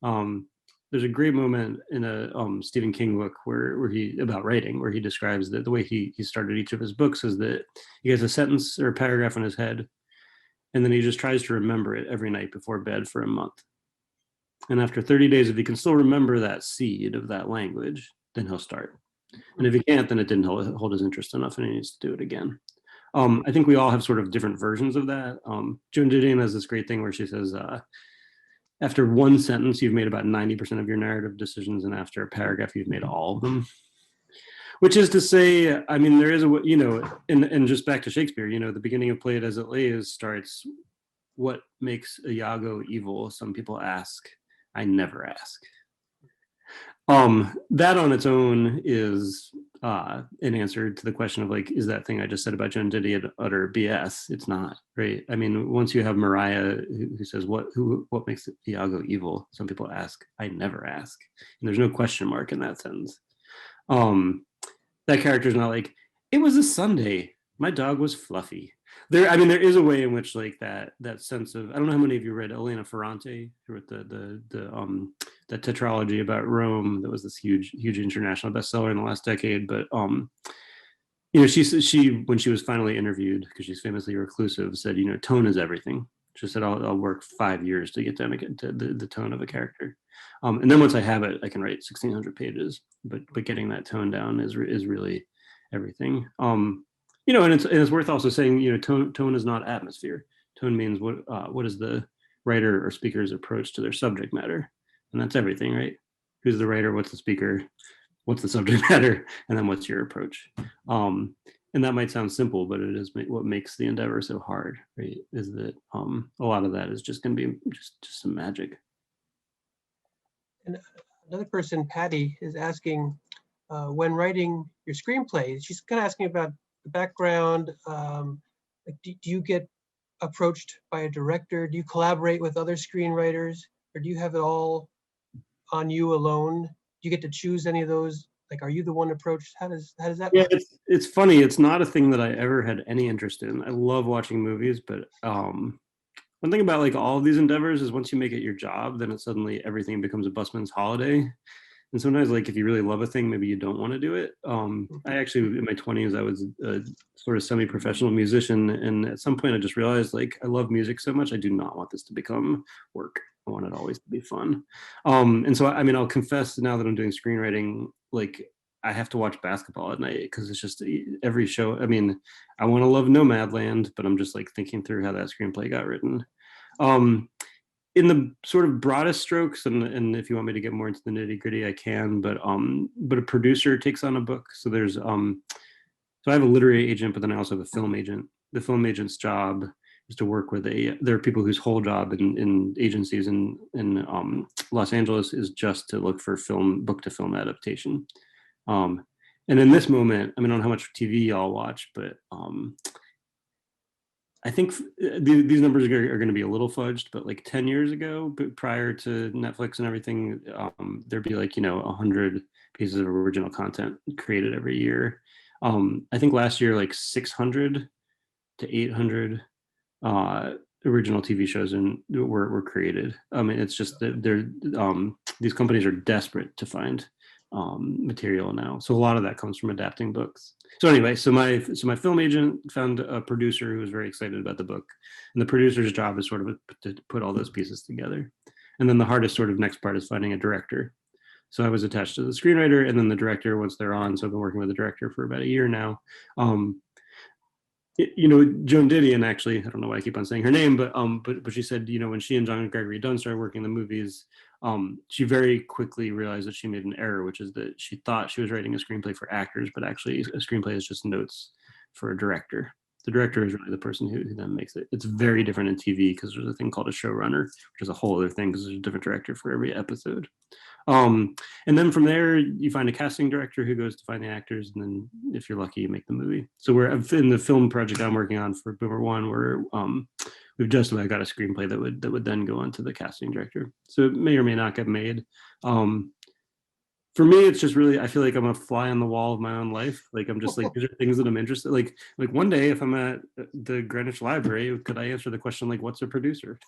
There's a great moment in a Stephen King book where he about writing, where he describes that the way he started each of his books is that he has a sentence or a paragraph in his head, and then he just tries to remember it every night before bed for a month. And after 30 days, if he can still remember that seed of that language, then he'll start. And if he can't, then it didn't hold his interest enough and he needs to do it again. I think we all have sort of different versions of that. Joan Didion has this great thing where she says, after one sentence, you've made about 90% of your narrative decisions, and after a paragraph, you've made all of them. Which is to say, I mean, there is and just back to Shakespeare, the beginning of Play It As It Lays starts, what makes Iago evil? Some people ask. I never ask. That on its own is an answer to the question of like, is that thing I just said about Joan Didion utter BS? It's not, right? I mean, once you have Mariah who says, what makes Iago evil? Some people ask. I never ask. And there's no question mark in that sentence. That character is not like, it was a Sunday. My dog was fluffy. There is a way in which like that sense of, I don't know how many of you read Elena Ferrante, who wrote the tetralogy about Rome that was this huge international bestseller in the last decade. But she when she was finally interviewed, because she's famously reclusive, said, tone is everything. She said, I'll work 5 years to get to the tone of a character. And then once I have it, I can write 1,600 pages. But getting that tone down is really everything. And it's worth also saying, tone is not atmosphere. Tone means what is the writer or speaker's approach to their subject matter, and that's everything, right? Who's the writer? What's the speaker? What's the subject matter? And then what's your approach? And that might sound simple, but it is what makes the endeavor so hard, right? Is that a lot of that is just going to be just some magic. And another person, Patty, is asking, when writing your screenplay, she's kind of asking about the background. Like, do you get approached by a director? Do you collaborate with other screenwriters, or do you have it all on you alone? Do you get to choose any of those? Like, are you the one approached? How does that Yeah, work? it's funny. It's not a thing that I ever had any interest in. I love watching movies, but one thing about like all of these endeavors is once you make it your job, then it suddenly everything becomes a busman's holiday. And sometimes, like, if you really love a thing, maybe you don't want to do it. I actually, in my 20s, I was a sort of semi-professional musician. And at some point, I just realized, like, I love music so much, I do not want this to become work. I want it always to be fun. And so, I mean, I'll confess now that I'm doing screenwriting, like, I have to watch basketball at night because it's just every show. I mean, I want to love Nomadland, but I'm just like thinking through how that screenplay got written. Um, in the sort of broadest strokes, and if you want me to get more into the nitty gritty, I can. But a producer takes on a book. So there's so I have a literary agent, but then I also have a film agent. The film agent's job is to work with there are people whose whole job in agencies in Los Angeles is just to look for book to film adaptation. And in this moment, I mean, I don't know how much TV y'all watch, but I think these numbers are going to be a little fudged, but like 10 years ago, prior to Netflix and everything, there'd be like, 100 pieces of original content created every year. I think last year, like 600 to 800 original TV shows were created. I mean, it's just that these companies are desperate to find material now. So a lot of that comes from adapting books. So anyway, so my film agent found a producer who was very excited about the book, and the producer's job is sort of to put all those pieces together. And then the hardest sort of next part is finding a director. So I was attached to the screenwriter, and then the director once they're on. So I've been working with the director for about a year now. Joan Didion, actually, I don't know why I keep on saying her name, but she said, when she and John Gregory Dunn started working the movies, she very quickly realized that she made an error, which is that she thought she was writing a screenplay for actors, but actually a screenplay is just notes for a director. The director is really the person who then makes it. It's very different in TV because there's a thing called a showrunner, which is a whole other thing because there's a different director for every episode. And then from there, you find a casting director who goes to find the actors, and then if you're lucky, you make the movie. So we're in the film project I'm working on for Boomer One, where we've just about got a screenplay that would then go on to the casting director. So it may or may not get made. For me, it's just really, I feel like I'm a fly on the wall of my own life. Like I'm just like, these are things that I'm interested. Like one day, if I'm at the Greenwich Library, could I answer the question like, what's a producer?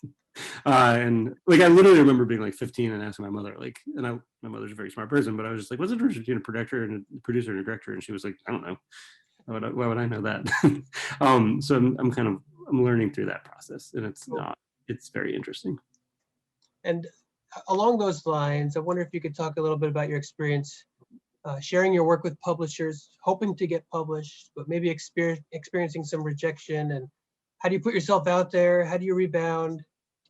And like I literally remember being like 15 and asking my mother, like, my mother's a very smart person, but I was just like, what's the difference between a producer and a producer and a director? And she was like, I don't know. Why would I know that? So I'm learning through that process, and it's very interesting. And along those lines, I wonder if you could talk a little bit about your experience sharing your work with publishers, hoping to get published, but maybe experiencing some rejection. And how do you put yourself out there? How do you rebound?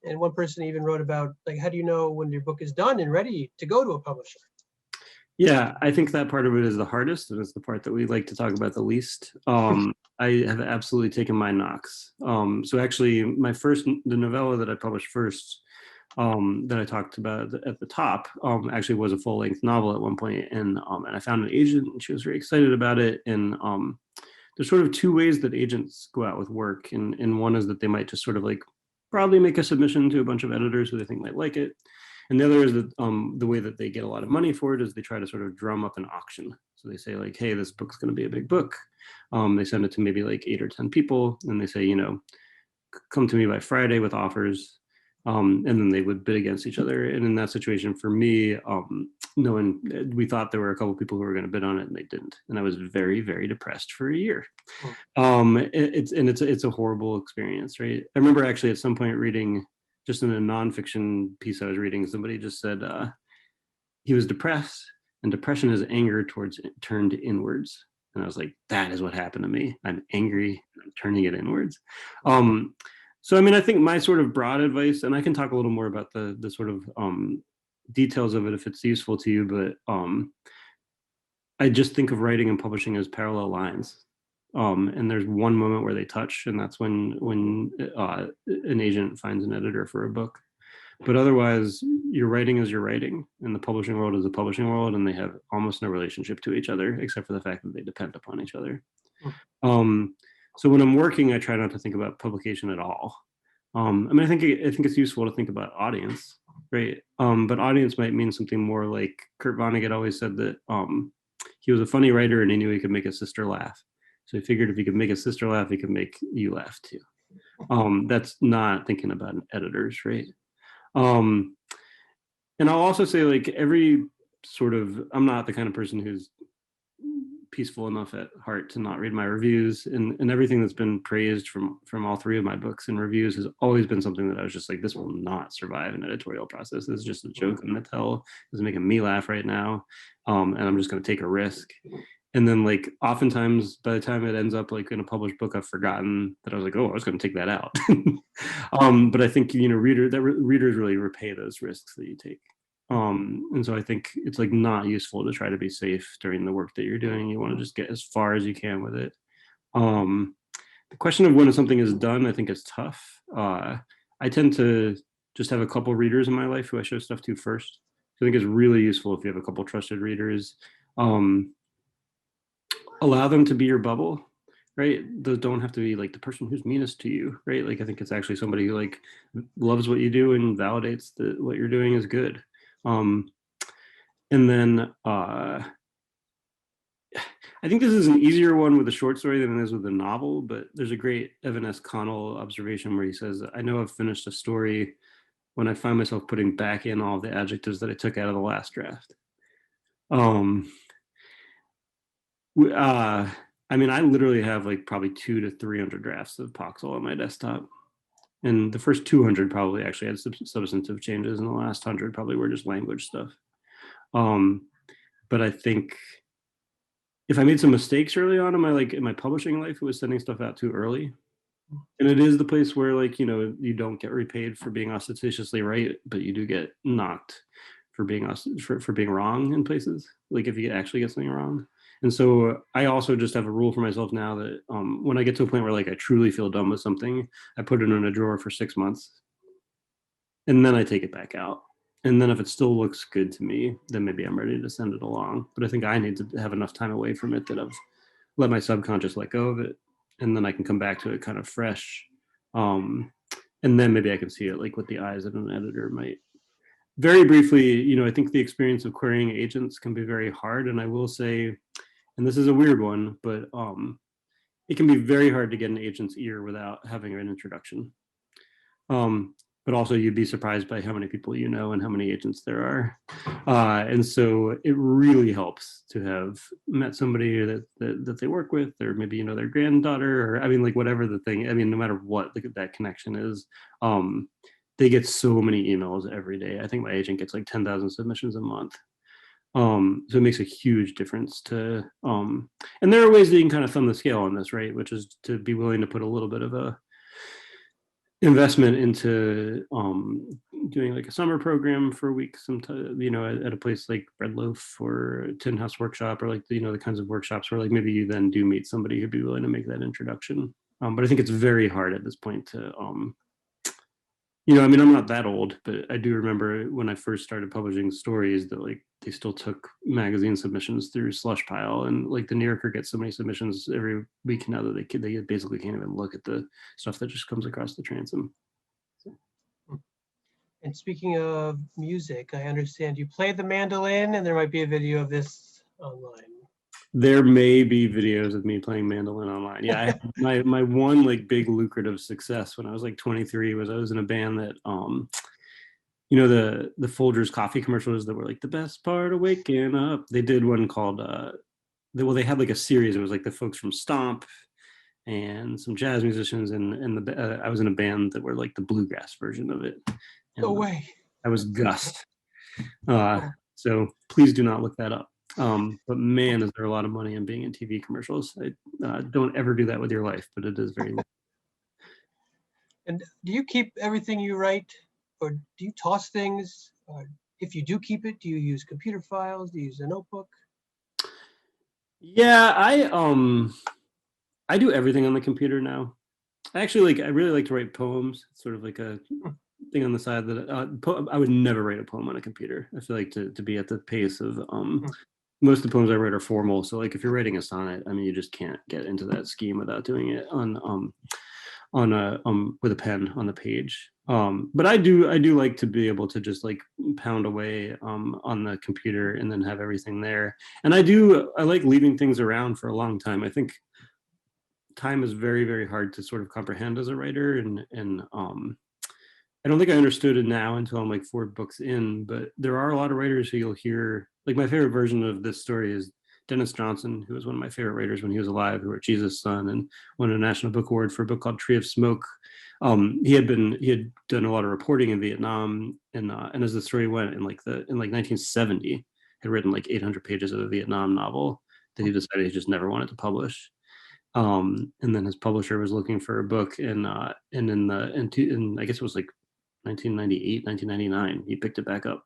And one person even wrote about, like, how do you know when your book is done and ready to go to a publisher? Yeah, I think that part of it is the hardest, and it's the part that we like to talk about the least. I have absolutely taken my knocks. So actually, the novella that I published first, that I talked about at the top, actually was a full-length novel at one point, and I found an agent, and she was very excited about it. And there's sort of two ways that agents go out with work, and one is that they might just sort of like probably make a submission to a bunch of editors who they think might like it. And the other is that the way that they get a lot of money for it is they try to sort of drum up an auction. So they say like, hey, this book's going to be a big book. They send it to maybe like 8 or 10 people, and they say, come to me by Friday with offers. And then they would bid against each other. And in that situation, for me, we thought there were a couple of people who were going to bid on it, and they didn't. And I was very, very depressed for a year. It's a horrible experience, right? I remember actually at some point reading, just in a nonfiction piece I was reading, somebody just said he was depressed, and depression is anger turned inwards. And I was like, that is what happened to me. I'm angry, I'm turning it inwards. So, I mean, I think my sort of broad advice, and I can talk a little more about the sort of details of it if it's useful to you, but I just think of writing and publishing as parallel lines. And there's one moment where they touch, and that's when an agent finds an editor for a book. But otherwise, your writing is your writing, and the publishing world is the publishing world, and they have almost no relationship to each other, except for the fact that they depend upon each other. So when I'm working, I try not to think about publication at all. I mean, I think it's useful to think about audience, right? But audience might mean something more like Kurt Vonnegut always said that he was a funny writer and he knew he could make his sister laugh. So he figured if he could make his sister laugh, he could make you laugh too. That's not thinking about editors, right? And I'll also say, like, every sort of, I'm not the kind of person who's peaceful enough at heart to not read my reviews, and everything that's been praised from all three of my books and reviews has always been something that I was just like, this will not survive an editorial process. This is just a joke I'm gonna tell. This is making me laugh right now, and I'm just gonna take a risk. And then, like, oftentimes by the time it ends up like in a published book, I've forgotten that I was like, oh, I was going to take that out. But I think, you know, readers really repay those risks that you take. And so I think it's like not useful to try to be safe during the work that you're doing. You want to just get as far as you can with it. The question of when something is done, I think is tough. I tend to just have a couple readers in my life who I show stuff to first. So I think it's really useful if you have a couple trusted readers. Allow them to be your bubble, right? Those don't have to be like the person who's meanest to you, right? Like, I think it's actually somebody who like loves what you do and validates that what you're doing is good. And then I think this is an easier one with a short story than it is with a novel, but there's a great Evan S. Connell observation where he says, I know I've finished a story when I find myself putting back in all the adjectives that I took out of the last draft. I mean, I literally have like probably 200 to 300 drafts of Poxl on my desktop. And the first 200 probably actually had substantive changes, and the last 100 probably were just language stuff. But I think if I made some mistakes early on in my publishing life, it was sending stuff out too early. And it is the place where, like, you know, you don't get repaid for being ostentatiously right, but you do get knocked for being for being wrong in places, like if you actually get something wrong. And so I also just have a rule for myself now that when I get to a point where like I truly feel done with something, I put it in a drawer for 6 months, and then I take it back out. And then if it still looks good to me, then maybe I'm ready to send it along. But I think I need to have enough time away from it that I've let my subconscious let go of it, and then I can come back to it kind of fresh. And then maybe I can see it like with the eyes of an editor might. Very briefly, you know, I think the experience of querying agents can be very hard. And I will say, and this is a weird one, but it can be very hard to get an agent's ear without having an introduction. But also you'd be surprised by how many people you know and how many agents there are. And so it really helps to have met somebody that they work with, or maybe, you know, their granddaughter, or I mean, like whatever the thing, I mean, no matter what that connection is, they get so many emails every day. I think my agent gets like 10,000 submissions a month. So it makes a huge difference to, and there are ways that you can kind of thumb the scale on this, right? Which is to be willing to put a little bit of a investment into doing like a summer program for a week, sometime, you know, at a place like Bread Loaf or Tin House Workshop, or like, you know, the kinds of workshops where like maybe you then do meet somebody who'd be willing to make that introduction. But I think it's very hard at this point to, you know, I mean, I'm not that old, but I do remember when I first started publishing stories that like they still took magazine submissions through Slushpile, and like the New Yorker gets so many submissions every week now that they basically can't even look at the stuff that just comes across the transom. And speaking of music, I understand you play the mandolin, and there might be a video of this online. There may be videos of me playing mandolin online. Yeah, my one like big lucrative success when I was like 23 was I was in a band that you know, the Folgers coffee commercials that were like the best part of waking up. They did one called they had like a series. It was like the folks from Stomp and some jazz musicians, and I was in a band that were like the bluegrass version of it. No way. I was Gus. So please do not look that up. But man, is there a lot of money in being in TV commercials. Don't ever do that with your life, but it is very nice. And do you keep everything you write, or do you toss things? Or if you do keep it, do you use computer files? Do you use a notebook? Yeah, I do everything on the computer now. I really like to write poems. It's sort of like a thing on the side that I would never write a poem on a computer. I feel like to be at the pace of most of the poems I write are formal. So like if you're writing a sonnet, I mean, you just can't get into that scheme without doing it on a with a pen on the page. But I do like to be able to just like pound away on the computer and then have everything there. And I like leaving things around for a long time. I think time is very, very hard to sort of comprehend as a writer, and I don't think I understood it now until I'm like 4 books in, but there are a lot of writers who you'll hear, like my favorite version of this story is Dennis Johnson, who was one of my favorite writers when he was alive, who wrote Jesus' Son and won a National Book Award for a book called Tree of Smoke. He had done a lot of reporting in Vietnam, and as the story went, in 1970, had written like 800 pages of a Vietnam novel that he decided he just never wanted to publish. And then his publisher was looking for a book, and I guess it was like 1998, 1999, he picked it back up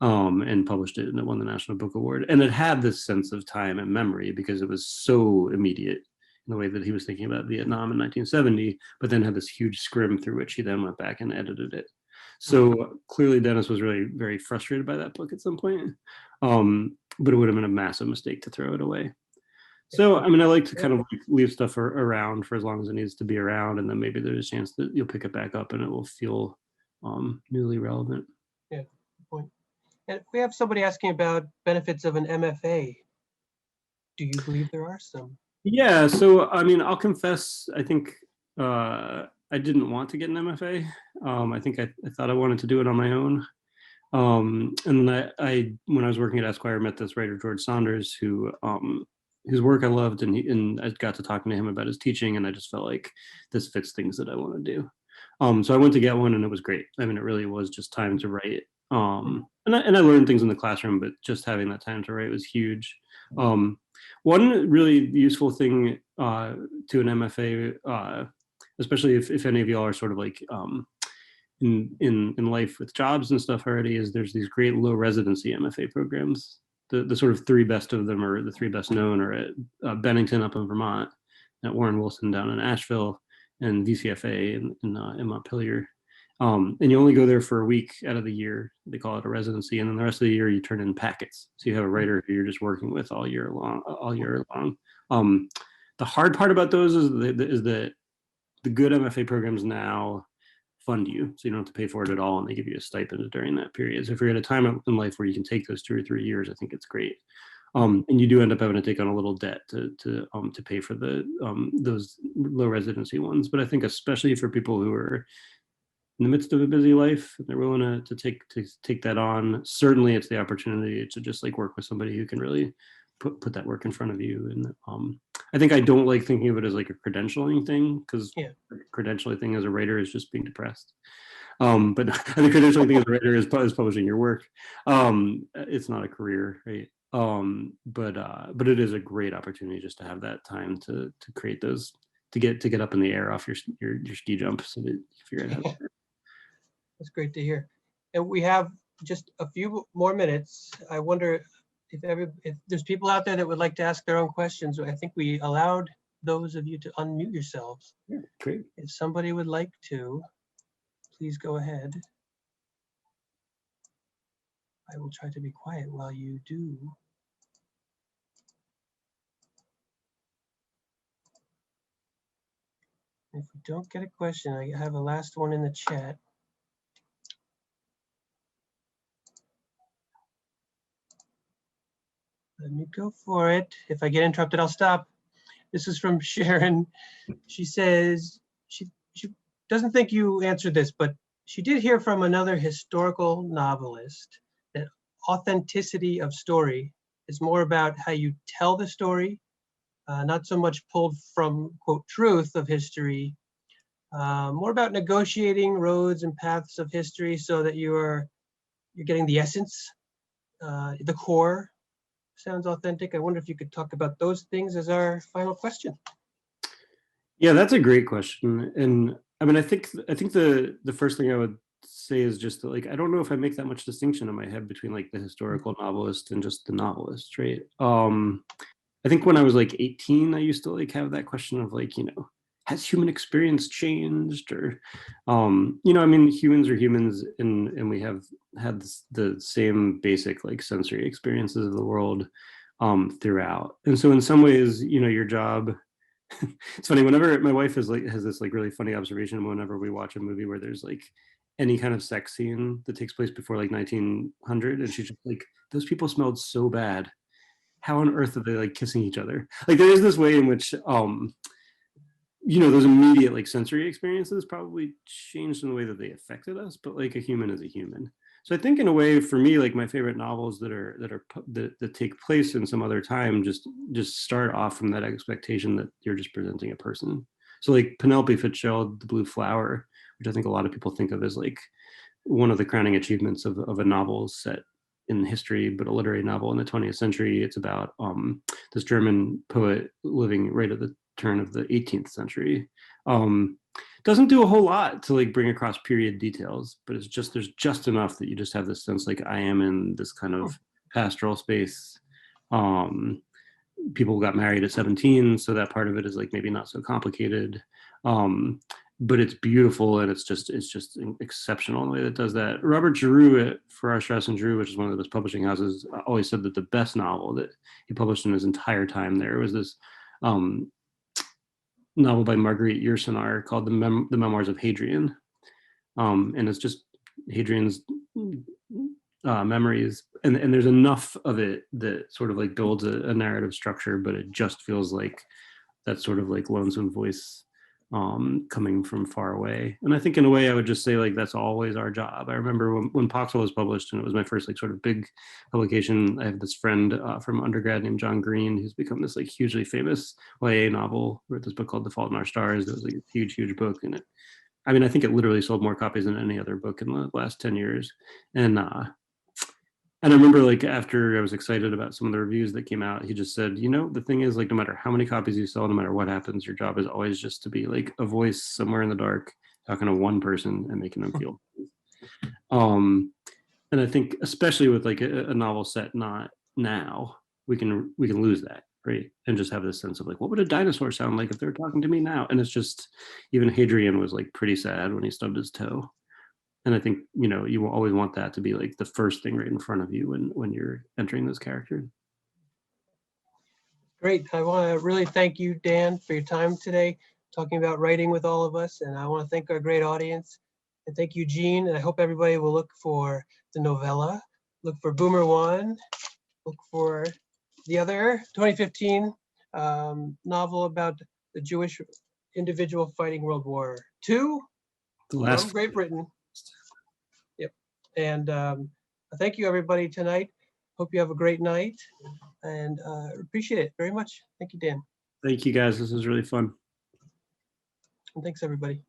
and published it, and it won the National Book Award. And it had this sense of time and memory because it was so immediate in the way that he was thinking about Vietnam in 1970, but then had this huge scrim through which he then went back and edited it. So clearly Dennis was really very frustrated by that book at some point, but it would have been a massive mistake to throw it away. So, I mean, I like to kind of like leave stuff around for as long as it needs to be around, and then maybe there's a chance that you'll pick it back up and it will feel newly relevant. Yeah, good point. And we have somebody asking about benefits of an MFA. Do you believe there are some? Yeah, so I mean, I'll confess, I think I didn't want to get an MFA. I think I thought I wanted to do it on my own. And I when I was working at Esquire, met this writer, George Saunders, whose work I loved, and I got to talking to him about his teaching, and I just felt like this fits things that I want to do. So I went to get one, and it was great. I mean, it really was just time to write. And I learned things in the classroom, but just having that time to write was huge. One really useful thing to an MFA, especially if any of y'all are sort of like in life with jobs and stuff already, is there's these great low residency MFA programs. The sort of 3 best of them, or the 3 best known, are at Bennington up in Vermont, at Warren Wilson down in Asheville, and VCFA in Montpelier. And you only go there for a week out of the year. They call it a residency, and then the rest of the year you turn in packets. So you have a writer who you're just working with all year long. The hard part about those is that the good MFA programs now fund you, so you don't have to pay for it at all, and they give you a stipend during that period. So if you're at a time in life where you can take those 2 or 3 years, I think it's great. And you do end up having to take on a little debt to pay for those low residency ones. But I think especially for people who are in the midst of a busy life and they're willing to take that on, certainly it's the opportunity to just like work with somebody who can really put that work in front of you. And I think I don't like thinking of it as like a credentialing thing, because the credentialing thing as a writer is just being depressed. But the credentialing thing as a writer is publishing your work. It's not a career, right? But it is a great opportunity just to have that time to create those, to get up in the air off your ski jump, so that you figure it out. That's great to hear. And we have just a few more minutes. I wonder if there's people out there that would like to ask their own questions. I think we allowed those of you to unmute yourselves. Yeah, great. If somebody would like to, please go ahead. I will try to be quiet while you do. If we don't get a question, I have a last one in the chat. Let me go for it. If I get interrupted, I'll stop. This is from Sharon. She says she doesn't think you answered this, but she did hear from another historical novelist that authenticity of story is more about how you tell the story, not so much pulled from, quote, truth of history, more about negotiating roads and paths of history so that you're getting the essence, the core, sounds authentic. I wonder if you could talk about those things as our final question. Yeah, that's a great question. And I mean, I think the first thing I would say is just that, like, I don't know if I make that much distinction in my head between like the historical novelist and just the novelist, right? I think when I was like 18, I used to like have that question of like, has human experience changed? Or I mean, humans are humans, and we have had the same basic like sensory experiences of the world throughout. And so in some ways, your job, it's funny, whenever my wife has this like really funny observation whenever we watch a movie where there's like any kind of sex scene that takes place before like 1900, and she's just like, those people smelled so bad. How on earth are they like kissing each other? Like, there is this way in which those immediate like sensory experiences probably changed in the way that they affected us, but like a human is a human. So I think in a way, for me, like my favorite novels that take place in some other time just start off from that expectation that you're just presenting a person. So like Penelope Fitzgerald, The Blue Flower, which I think a lot of people think of as like one of the crowning achievements of a novel set in history, but a literary novel in the 20th century. It's about this German poet living right at the turn of the 18th century. Doesn't do a whole lot to like bring across period details, but there's just enough that you just have this sense like I am in this kind of pastoral space. People got married at 17, so that part of it is like maybe not so complicated. But it's beautiful, and it's just exceptional in the way that it does that. Robert Giroux at Farrar, Straus and Giroux, which is one of the best publishing houses, always said that the best novel that he published in his entire time there was this novel by Marguerite Yourcenar called The Memoirs of Hadrian. And it's just Hadrian's memories, and there's enough of it that sort of like builds a narrative structure, but it just feels like that sort of like lonesome voice coming from far away. And I think in a way I would just say like that's always our job. I remember when Poxl was published, and it was my first like sort of big publication. I have this friend from undergrad named John Green, who's become this like hugely famous YA novel, wrote this book called The Fault in Our Stars. It was like a huge book, and I think it literally sold more copies than any other book in the last 10 years. And I remember like after I was excited about some of the reviews that came out, he just said, the thing is like, no matter how many copies you sell, no matter what happens, your job is always just to be like a voice somewhere in the dark, talking to one person and making them feel. And I think especially with like a novel set not now, we can lose that, right? And just have this sense of like, what would a dinosaur sound like if they were talking to me now? And it's just, even Hadrian was like pretty sad when he stubbed his toe. And I think, you will always want that to be like the first thing right in front of you when you're entering this character. Great. I want to really thank you, Dan, for your time today, talking about writing with all of us. And I want to thank our great audience. And thank you, Jean. And I hope everybody will look for the novella, look for Boomer One, look for the other 2015 novel about the Jewish individual fighting World War II from Great Britain. Yep. And thank you, everybody, tonight. Hope you have a great night, and appreciate it very much. Thank you, Dan. Thank you, guys. This was really fun. And thanks, everybody.